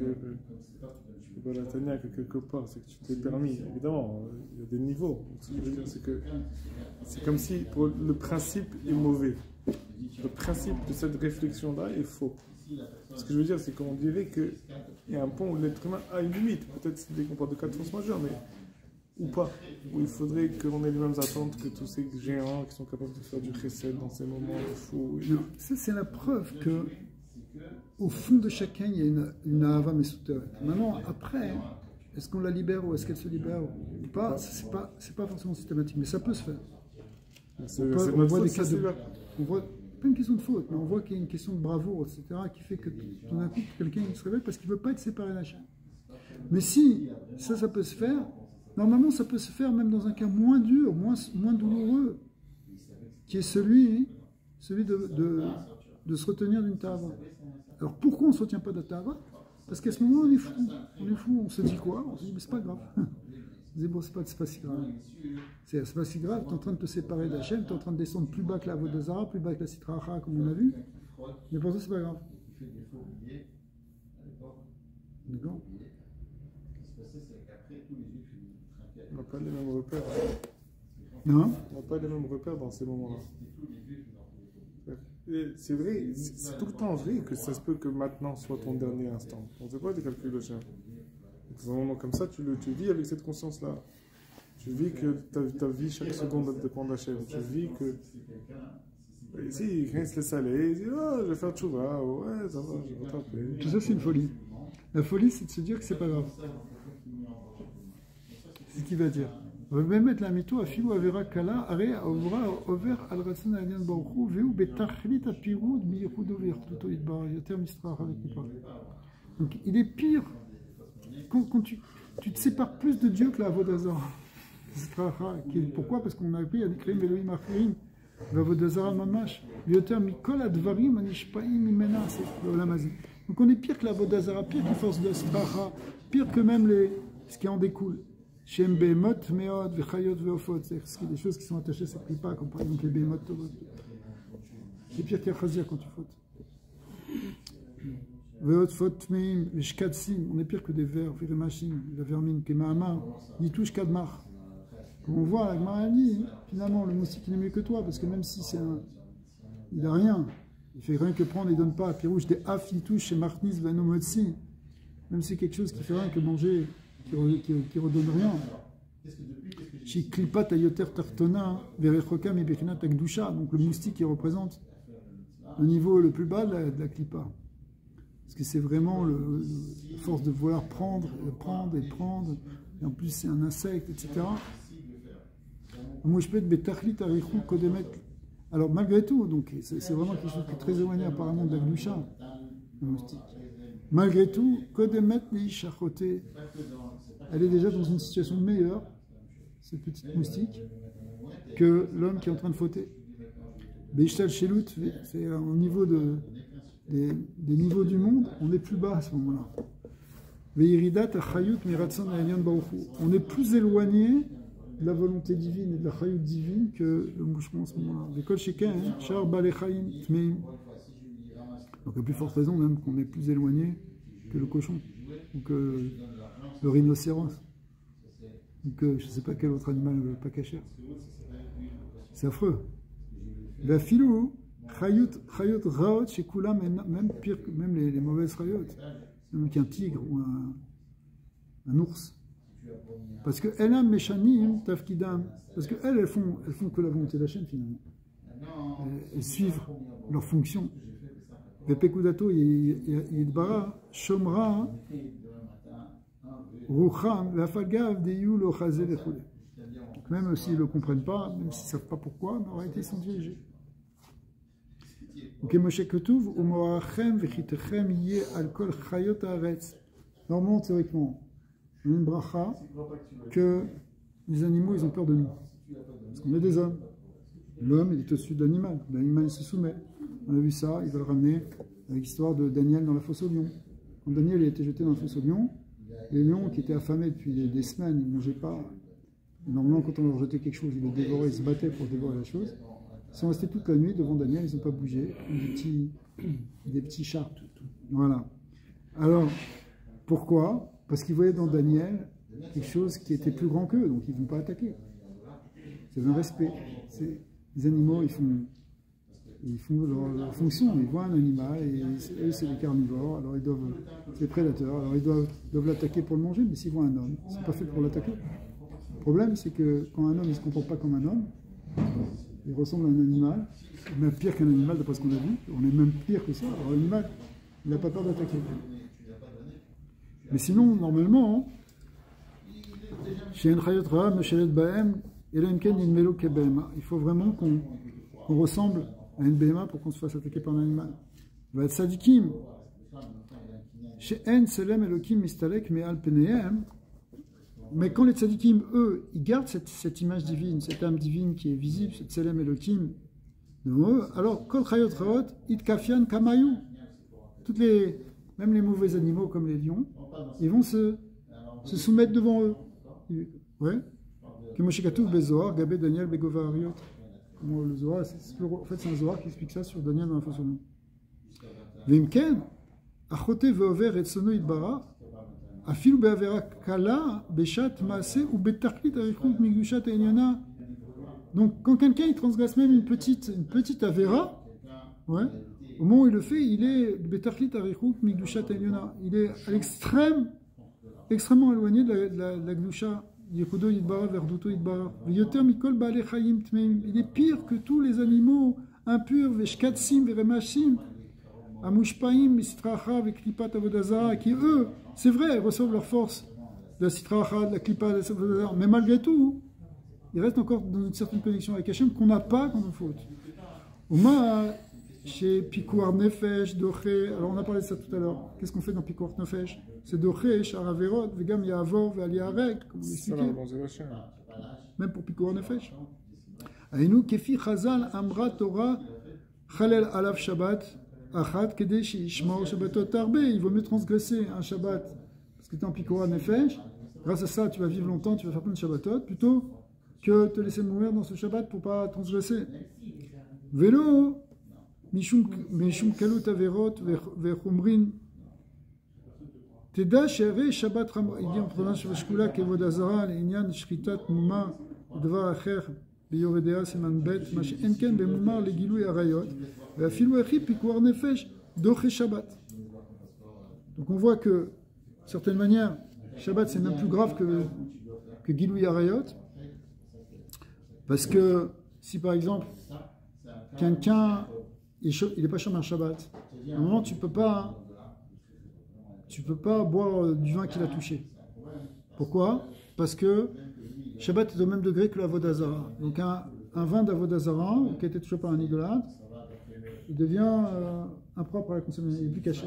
je peux pas la tenir que quelque part, c'est que tu t'es permis. Évidemment, il y a des niveaux. Ce que je veux dire, c'est que c'est comme si pour le principe est mauvais. Le principe de cette réflexion-là est faux. Ce que je veux dire, c'est qu'on dirait qu'il y a un point où l'être humain a une limite. Peut-être c'est des comports de cas de force majeure, mais ou pas, où il faudrait qu'on ait les mêmes attentes que tous ces géants qui sont capables de faire du chesed dans ces moments fous. Ça, c'est la preuve que au fond de chacun, il y a une ahava mesouter. Maintenant, après, est-ce qu'on la libère ou est-ce qu'elle se libère ou pas, c'est pas forcément systématique, mais ça peut se faire. On voit des cas on voit pas une question de faute, mais on voit qu'il y a une question de bravoure, etc., qui fait que tout d'un coup, quelqu'un se révèle parce qu'il ne veut pas être séparé d'Hachem. Mais si ça peut se faire, normalement, ça peut se faire même dans un cas moins dur, moins douloureux, qui est celui de se retenir d'une tava. Alors pourquoi on ne se retient pas de tava? Parce qu'à ce moment, on est fou, on se dit quoi? On se dit, mais c'est pas grave. On se dit, bon, c'est pas si grave. C'est pas si grave, tu es en train de te séparer d'Hachem, tu es en train de descendre plus bas que la Vodazara, plus bas que la Sitracha, comme on a vu. Mais pour ça, c'est pas grave. D'accord? On n'a pas les mêmes repères. Non? On n'a pas les mêmes repères dans ces moments-là. C'est vrai, c'est tout le temps vrai que ça se peut que maintenant soit ton dernier instant. On ne fait pas des calculs de chien. Dans un moment comme ça, tu vis avec cette conscience-là. Tu vis que ta vie, chaque seconde dépend d'Hachem. Tu vis que... Si, quelqu'un se laisse aller, il dit « Oh, je vais faire tchouva, ouais, ça va, je vais rattraper. » Tout ça, c'est une folie. La folie, c'est de se dire que c'est pas grave. C'est ce qu'il va dire. On va même mettre la mito à Filou Avera Kala, Are Avra Over Al Ratson Alian Baruchou, Veu Betachlit Apirud, Miyachud Over, Toto Idbar, Yoter Mistrach avec Nipa. Donc il est pire quand tu te sépares plus de Dieu que la Vodazara. Pourquoi? Parce qu'on a appris à décrire Elohim Achirim, la Vodazara Mamash, Yoter Mikol Advarim Anishpaim Imena, c'est l'Olamazi. Donc on est pire que la Vodazara, pire que force de Stracha, pire que même ce qui en découle. Shem Behemot, Meod, Vechayot, Veofot, c'est des choses qui sont attachées à cette clipa, comme par exemple les Behemot, Tovot. C'est pire qu'à Chazia quand tu fautes. on est pire que des vers, la vermine, Yitush Kadmar. Comme on voit, la Gemara dit, finalement, le moustique, il est mieux que toi, parce que même si il n'a rien, il fait rien que prendre, il ne donne pas. Pirouche des Af Yitush chez Martnis Vanomotsi, même si c'est quelque chose qui fait rien que manger, qui redonne rien. Chez Klipat Ayoter Tartona, Verechokam et Bechinat Akdusha, donc le moustique qui représente le niveau le plus bas de la Klipa. Parce que c'est vraiment la force de vouloir prendre, et prendre, et en plus c'est un insecte, etc. Moi je peux être Betachlit Arichou Kodemet. Alors malgré tout, donc c'est vraiment quelque chose qui est très éloigné apparemment de la Gdusha, le moustique. Malgré tout, Kodemet Neishachote, elle est déjà dans une situation meilleure, cette petite moustique, que l'homme qui est en train de fauter. Beishtal Shelut, c'est au niveau des niveaux du monde, on est plus bas à ce moment-là. On est plus éloigné de la volonté divine et de la chayut divine que le mouchement à ce moment-là. Donc à plus forte raison même qu'on est plus éloigné que le cochon, ou que le rhinocéros, ou que je ne sais pas quel autre animal pas caché. C'est affreux. La filou, chayut raot chez Kula, même pire que même les mauvaises chayut, même qu'un tigre ou un ours. Parce que elles méchanim tafkidam, parce que elles font que la volonté de la chaîne finalement. Elles suivent leur fonction. Vepekudato yidbara shomra rucham vafagav deyu lo chazé lechule. Même s'ils ne le comprennent pas, même s'ils ne savent pas pourquoi, mais en réalité ils sont dirigés. Normalement, théoriquement, on a une bracha que les animaux ils ont peur de nous. Parce qu'on est des hommes. L'homme il est au-dessus de l'animal. L'animal il se soumet. On a vu ça, il va le ramener avec l'histoire de Daniel dans la fosse aux lions. Quand Daniel a été jeté dans la fosse aux lions, les lions qui étaient affamés depuis des semaines, ils ne mangeaient pas. Normalement, quand on leur jetait quelque chose, ils le dévoraient, ils se battaient pour dévorer la chose. Ils sont restés toute la nuit devant Daniel, ils n'ont pas bougé. Des petits chats. Voilà. Alors, pourquoi? Parce qu'ils voyaient dans Daniel quelque chose qui était plus grand qu'eux, donc ils ne vont pas attaquer. C'est un respect. Les animaux, ils font leur fonction. Ils voient un animal, et eux, c'est des carnivores, alors c'est des prédateurs, alors ils doivent l'attaquer pour le manger, mais s'ils voient un homme, c'est pas fait pour l'attaquer. Le problème, c'est que quand un homme ne se comporte pas comme un homme, il ressemble à un animal, même pire qu'un animal d'après ce qu'on a vu, on est même pire que ça. Alors l'animal, il n'a pas peur d'attaquer. Mais sinon, normalement, il faut vraiment qu'on ressemble à une BMA pour qu'on se fasse attaquer par un animal. Va être sadikim. Chez En Selem Elokim Mistalek Me'al Penehem. Mais quand les tzadikim, eux, ils gardent cette image divine, cette âme divine qui est visible, cette Selem Elokim devant eux, alors, Kol Chayot Raot, It Kafian Kamayou. Même les mauvais animaux comme les lions, ils vont se soumettre devant eux. Ouais. Kemoshikatouf Bezoar, Gabé Daniel Begova Ariot. Le Zohar, en fait, c'est un Zohar qui explique ça sur Daniel dans la façon. Vimken, Achote Veover et Tsono Idbara. Afilu be'avera kala beshat maase ou betaklit arichut migdushat enyana. Donc quand quelqu'un il transgresse même une petite avera, ouais, au moment où il le fait, il est betaklit arichut migdushat enyana. Il est à extrêmement éloigné de la gdusha. Yehudo yidbara verduto yidbara. Yoter mikol ba'alei chayim tmeim. Il est pire que tous les animaux impurs, veshkatsim veremashim. Amushpaim, Sitracha, Veklipat, Avodazara, qui eux, c'est vrai, reçoivent leur force de la Sitracha, de la Klipa, de la Avodazara, mais malgré tout, ils restent encore dans une certaine connexion avec Hachem qu'on n'a pas quand on faute. Oma, chez Pikuar Nefesh, Doché, alors on a parlé de ça tout à l'heure. Qu'est-ce qu'on fait dans Pikuar Nefesh? C'est Doché, Sharaverot, Vegam Yahavor, Ve'aliarek, comme on l'expliquait. Même pour Pikuar Nefesh. Aïnou, Kefi Chazal, Amra, Torah, Chalel Alav Shabbat. Il vaut mieux transgresser un Shabbat parce que tu es en Pikuar Nefesh. Grâce à ça, tu vas vivre longtemps, tu vas faire plein de Shabbatot, plutôt que te laisser mourir dans ce Shabbat pour ne pas transgresser. Vélo, Mishum Kalut Averot, Vechumrin, Teda shere Shabbat Ramot. Il dit en prenant Shvashkula Kevod Azara, l'Inyan Shritat Muma, Dvar Acher, Beyoredea Siman Bet, Mash Enken Bemumar le Gilou Arayot, Ve'afilu Echi Pikuar Nefesh, Doche Shabbat. Donc on voit que, de certaine manière, Shabbat c'est même plus grave que Gilou Arayot, parce que si par exemple, quelqu'un, il n'est pas chômeur Shabbat, à un moment tu peux pas boire du vin qu'il a touché. Pourquoi? Parce que Shabbat est au même degré que la Vodazara. Donc un vin d'Avodazara, qui a été touché par un idolâtre, il devient impropre à la consommation, il n'est plus caché.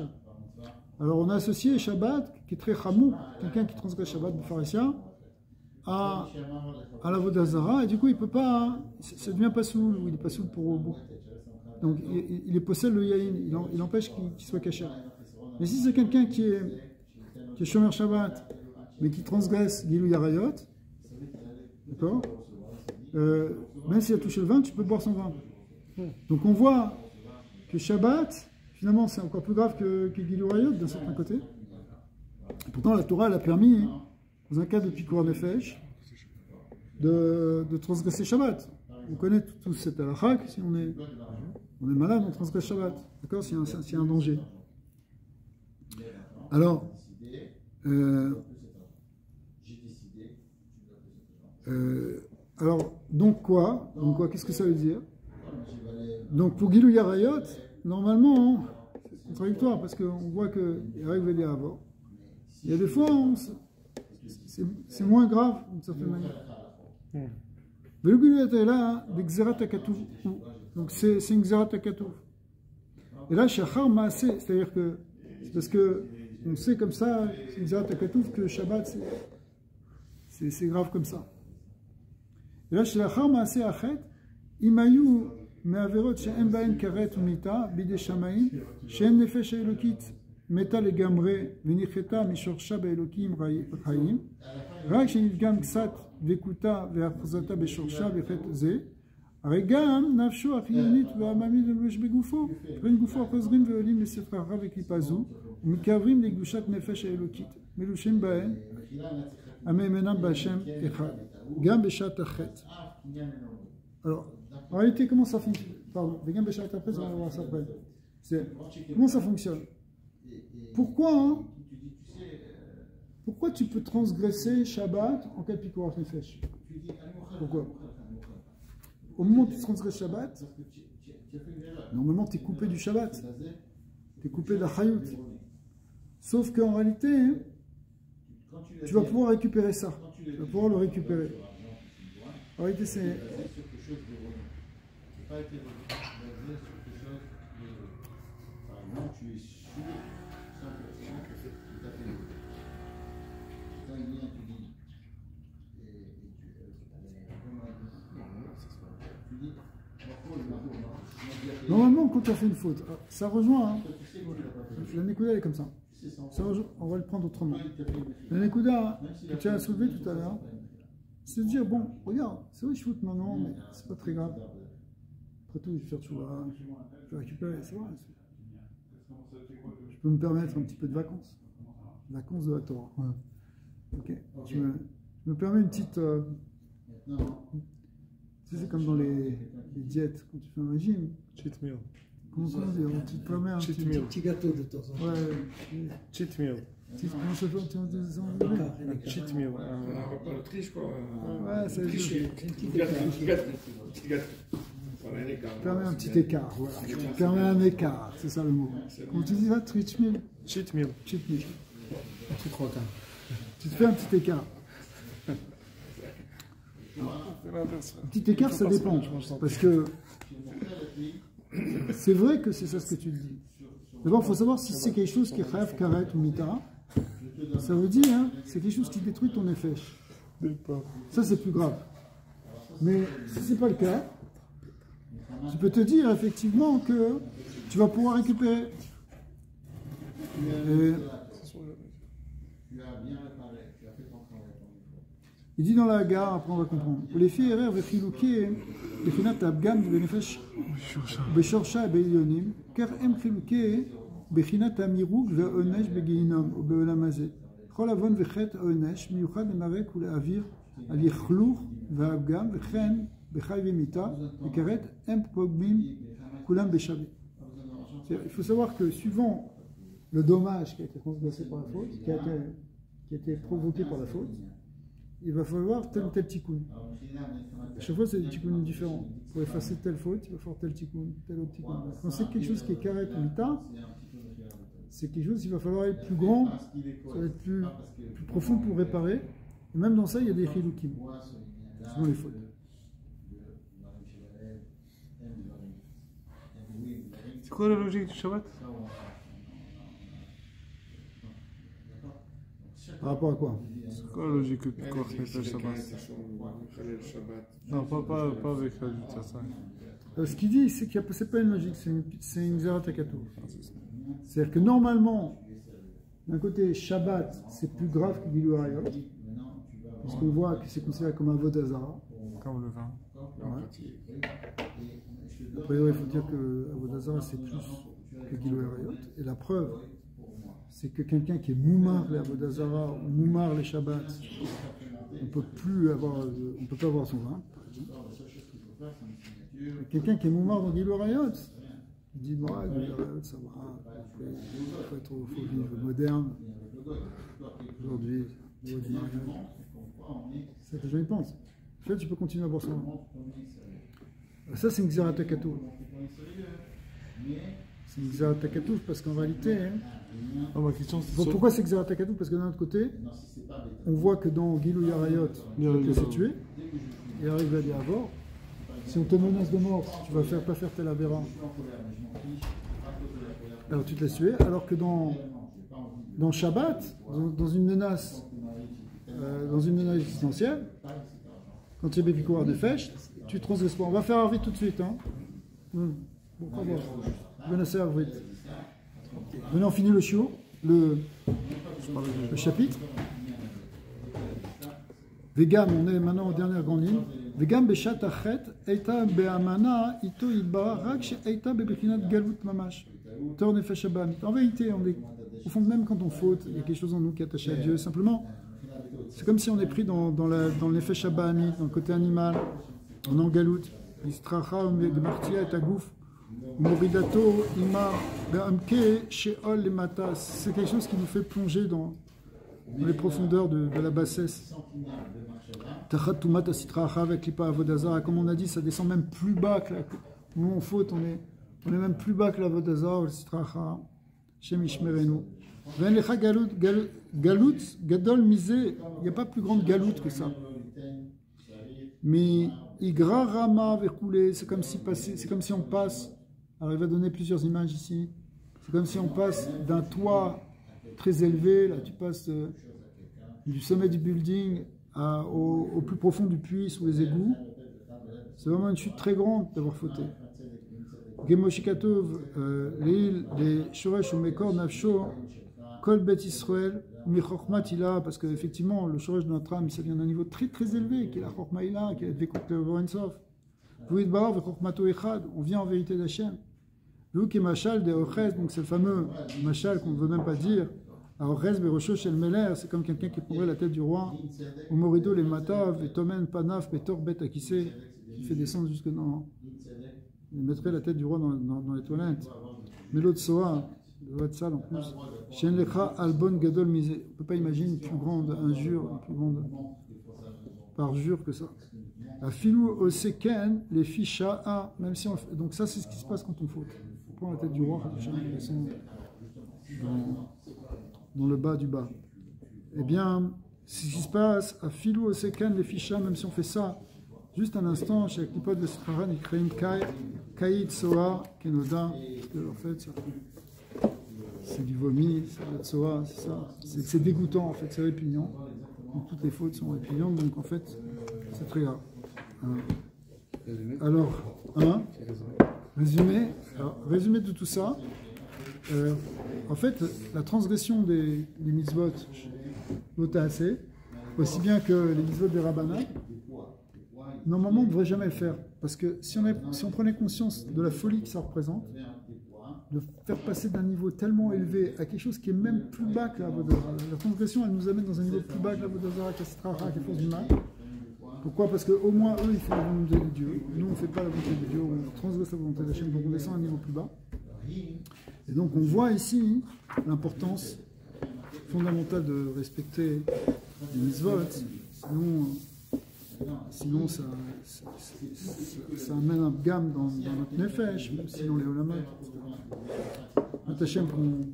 Alors on a associé Shabbat, qui est très chamou, quelqu'un qui transgresse Shabbat, B'Pharisien, à la Vodazara, et du coup il peut pas, ça devient pas soul, ou il est pas soul pour au bout. Donc il est possède le yaïn, il empêche qu'il soit caché. Mais si c'est quelqu'un qui est shomer Shabbat, mais qui transgresse Gilou Yarayot, d'accord, même s'il a touché le vin, tu peux boire son vin. Donc on voit que Shabbat, finalement, c'est encore plus grave que Gilou Yarayot d'un certain côté. Et pourtant, la Torah elle a permis, dans un cas de Pikuar Nefesh, de transgresser Shabbat. On connaît tout cet halakha, si on est malade, on transgresse Shabbat. D'accord, s'il y a un danger. Alors, donc quoi, qu'est-ce que ça veut dire? Donc pour Gilou Yarayot, normalement, c'est contradictoire, parce qu'on voit que il y a des fois, c'est moins grave, d'une certaine manière. Le Gilou est là, d'Exerat Akatouf. Donc c'est une Exerat Akatouf. Et là, Shachar Maaseh, c'est-à-dire que c'est parce que on sait comme ça, c'est une Exerat Akatouf, que Shabbat, c'est grave comme ça. Et là, Shachar Maaseh Achet, Imayu Me'averot she'en ba'en karet umita bide shamayim she'en nefesh elokit meta legamre v'nicheta mishorsha be'elokim chayim רק שנדגם קצת וקוטה והחזתה בשורשה בחטא זה, הרי גם נפשו החיונית והעממית ומלוש בגופו, בין גופו חוזרים ועולים לספרחה וקליפה זו, ומתקרבים לקדושת נפש האלוקית, מלושים בהן, המאמנם בהשם אחד, גם בשעת החטא. Alors, en réalité, comment ça fonctionne? Pardon, וגם בשעת החטא, on va voir ça après. Comment ça fonctionne? Pourquoi tu peux transgresser Shabbat en cas de Pikuar Nefesh? Pourquoi? Au moment où tu transgresses Shabbat, normalement tu es coupé du Shabbat, tu es coupé de la Chayut. Sauf qu'en réalité, tu vas pouvoir récupérer ça, tu vas pouvoir le récupérer. En réalité, c'est. Normalement, quand tu as fait une faute, ça rejoint. Hein. La Nekuda elle est comme ça. On va le prendre autrement. La Nekuda que tu as soulevé tout à l'heure, c'est de dire bon, regarde, c'est vrai, je faute maintenant, mais c'est pas très grave. Après tout, je vais faire Tchouva, je vais récupérer, c'est vrai. Je peux me permettre un petit peu de vacances. Vacances de la Torah. Ok. Je me permets une petite. Tu sais, c'est comme dans les diètes, quand tu fais un régime. Cheat meal. Comment ça dire? Tu te permets un petit gâteau de temps en temps. Ouais. Cheat meal. Comment ça fait? Cheat meal. L'Autriche, quoi. Ouais, c'est Petit gâteau. Tu permets un petit écart, voilà. Tu permets un écart, c'est ça le mot. Comment tu dis ça? Cheat meal? Cheat meal. Cheat meal. Tu crois qu'un. Tu te fais un petit écart. Un petit écart, ça dépend. Parce que c'est vrai que c'est ça ce que tu dis. D'abord, il faut savoir si c'est quelque chose qui est rêve, karet ou mita. Ça veut dire, hein, c'est quelque chose qui détruit ton effet. Ça, c'est plus grave. Mais si ce n'est pas le cas, tu peux te dire effectivement que tu vas pouvoir récupérer. Et il dit dans la gare, après on va comprendre. Les filles erreurs vechilouké, les finat abgam benefesh beshorsha beilionim, car em chilouké Bechinat Amirug ve'onesh beginom ou be'olam hazeh. Chol avon vechet onesh miyuchad lemarek uleavir al yichluch ve'avgam vechen bechai v'mita v'karet em pogmim kulam beshavé. Il faut savoir que suivant le dommage qui a été transgressé par la faute, qui a été provoqué par la faute, il va falloir tel ou tel tikkun. À chaque fois, c'est des tikkun différents. Pour effacer telle faute, il va falloir tel tikkun, tel autre tikkun. Quand c'est quelque chose qui est karet ou mita, c'est quelque chose qui va falloir être plus grand, ça va être plus profond pour réparer. Et même dans ça, il y a des chilukim, selon les fautes. C'est quoi la logique du Shabbat? Par rapport à quoi? C'est quoi la logique du corps qui fait le Shabbat? Non, pas avec la lutte. Ce qu'il dit, c'est que c'est pas une logique, c'est une Zerat HaKatuv. C'est-à-dire que normalement, d'un côté, Shabbat, c'est plus grave que Gilui Arayot, parce qu'on voit que c'est considéré comme un Avodah Zara. Comme le vin. Ouais. A priori, il faut dire que Avodah Zara, c'est plus que Gilui Arayot. Et la preuve, c'est que quelqu'un qui est Moumar les Avodah Zara ou Moumar les Shabbats, on ne peut pas avoir son vin. Quelqu'un qui est Moumar dans Gilui Arayot, il dit bon, Gilui Arayot, ça va, il faut vivre moderne. Aujourd'hui, il du mariage. C'est ce que les gens y pensent. En fait, tu peux continuer à boire son vin. Ça, c'est une Xerat HaKatuv. C'est une Xerat HaKatuv parce qu'en réalité. Ma question, c'est bon, pourquoi c'est Xerat HaKatuv? Parce que d'un autre côté, on voit que dans Gilui Arayot, que c'est tué, et arrive à dire avoir. Si on te menace de mort, tu vas pas faire tel avéra, alors tu te laisses tuer. Alors que dans Shabbat, dans une menace existentielle, quand tu es Bébikoar de Fèche, tu transgresses pas. On va faire arvit tout de suite. Hein. Bon, venez, on finit le shiur, le chapitre. Vegam, on est maintenant aux dernières grandes lignes. Vegam beshat achet eita be'amana ito iba rak she'eita bebechinat galut mamash. Tor nefesh habamit. En vérité, au fond, même quand on faute, il y a quelque chose en nous qui est attaché à Dieu. Simplement, c'est comme si on est pris dans le nefesh habamit, dans le côté animal. On est en galut. Istracha u'martia et agouf. Moridato ima be'amke she'ol lemata. C'est quelque chose qui nous fait plonger dans les profondeurs de la bassesse. Comme on a dit, ça descend même plus bas que nous on faute, on est même plus bas que la Avodaza ou le Sitracha. Shem Ishmerenu. Galut, Gadol Misé, il n'y a pas plus grande galoute que ça. Mais Igra Rama Verkoulé, c'est comme si on passe. Alors il va donner plusieurs images ici. C'est comme si on passe d'un toit très élevé, là tu passes du sommet du building au plus profond du puits sous les égouts. C'est vraiment une chute très grande d'avoir fauté. Gemoshikatov, les Shoresh ou Mekor Nafsho, Kol Bet Israël, Michokmat Ila, parce qu'effectivement le Shoresh de notre âme, ça vient d'un niveau très très élevé, qui est la Chokma Ila, qui est Vekot Vorensof. Vuit Bar, Vekokmato Echad, on vient en vérité d'Hachem. Vu qui est Machal de Ochez, donc c'est le fameux Machal qu'on ne veut même pas dire. Ochez Berosho Shel Meler, c'est comme quelqu'un qui prendrait la tête du roi. Ou Morido les Matav, et Tomen Panaf, Petor Bet Akissé, qui fait descendre jusque dans. Il mettrait la tête du roi dans les toilettes. Mais l'autre Soa, le roi de salle en plus. Shen Lecha Albon Gadol Misé. On ne peut pas imaginer une plus grande injure, une plus grande parjure que ça. A Filou Oseken, les Ficha, même si on fait. Donc ça, c'est ce qui se passe quand on faute. On prend la tête du roi, dans le bas du bas. Eh bien, c'est ce qui se passe à Filou Oseken, les Ficha, même si on fait ça, juste un instant, chez Klipot de Sitraran, il crée une Kaïd Soa, Kenoda, en fait, c'est du vomi, c'est de Soa, c'est ça. C'est dégoûtant, en fait, c'est répugnant. Donc, toutes les fautes sont répugnantes, donc en fait, c'est très grave. Alors, résumé de tout ça. En fait, la transgression des mitzvot, assez, aussi bien que les mitzvot des rabbanan, normalement on ne devrait jamais le faire. Parce que si on prenait conscience de la folie que ça représente, de faire passer d'un niveau tellement élevé à quelque chose qui est même plus bas que la Avodah. La transgression, elle nous amène dans un niveau plus bas que la Avodah, qui est Sitra, qui est force du mal. Pourquoi? Parce qu'au moins eux, ils font la volonté de Dieu. Nous, on ne fait pas la volonté de Dieu, on transgresse la volonté d'Hachem, donc on descend à un niveau plus bas. Et donc on voit ici l'importance fondamentale de respecter les mitzvot, sinon ça amène un gamme dans notre nefesh, sinon les olamot. Hachem, qu'on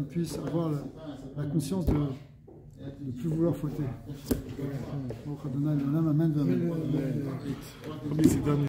puisse avoir la conscience de ne plus vouloir fouetter. Amen.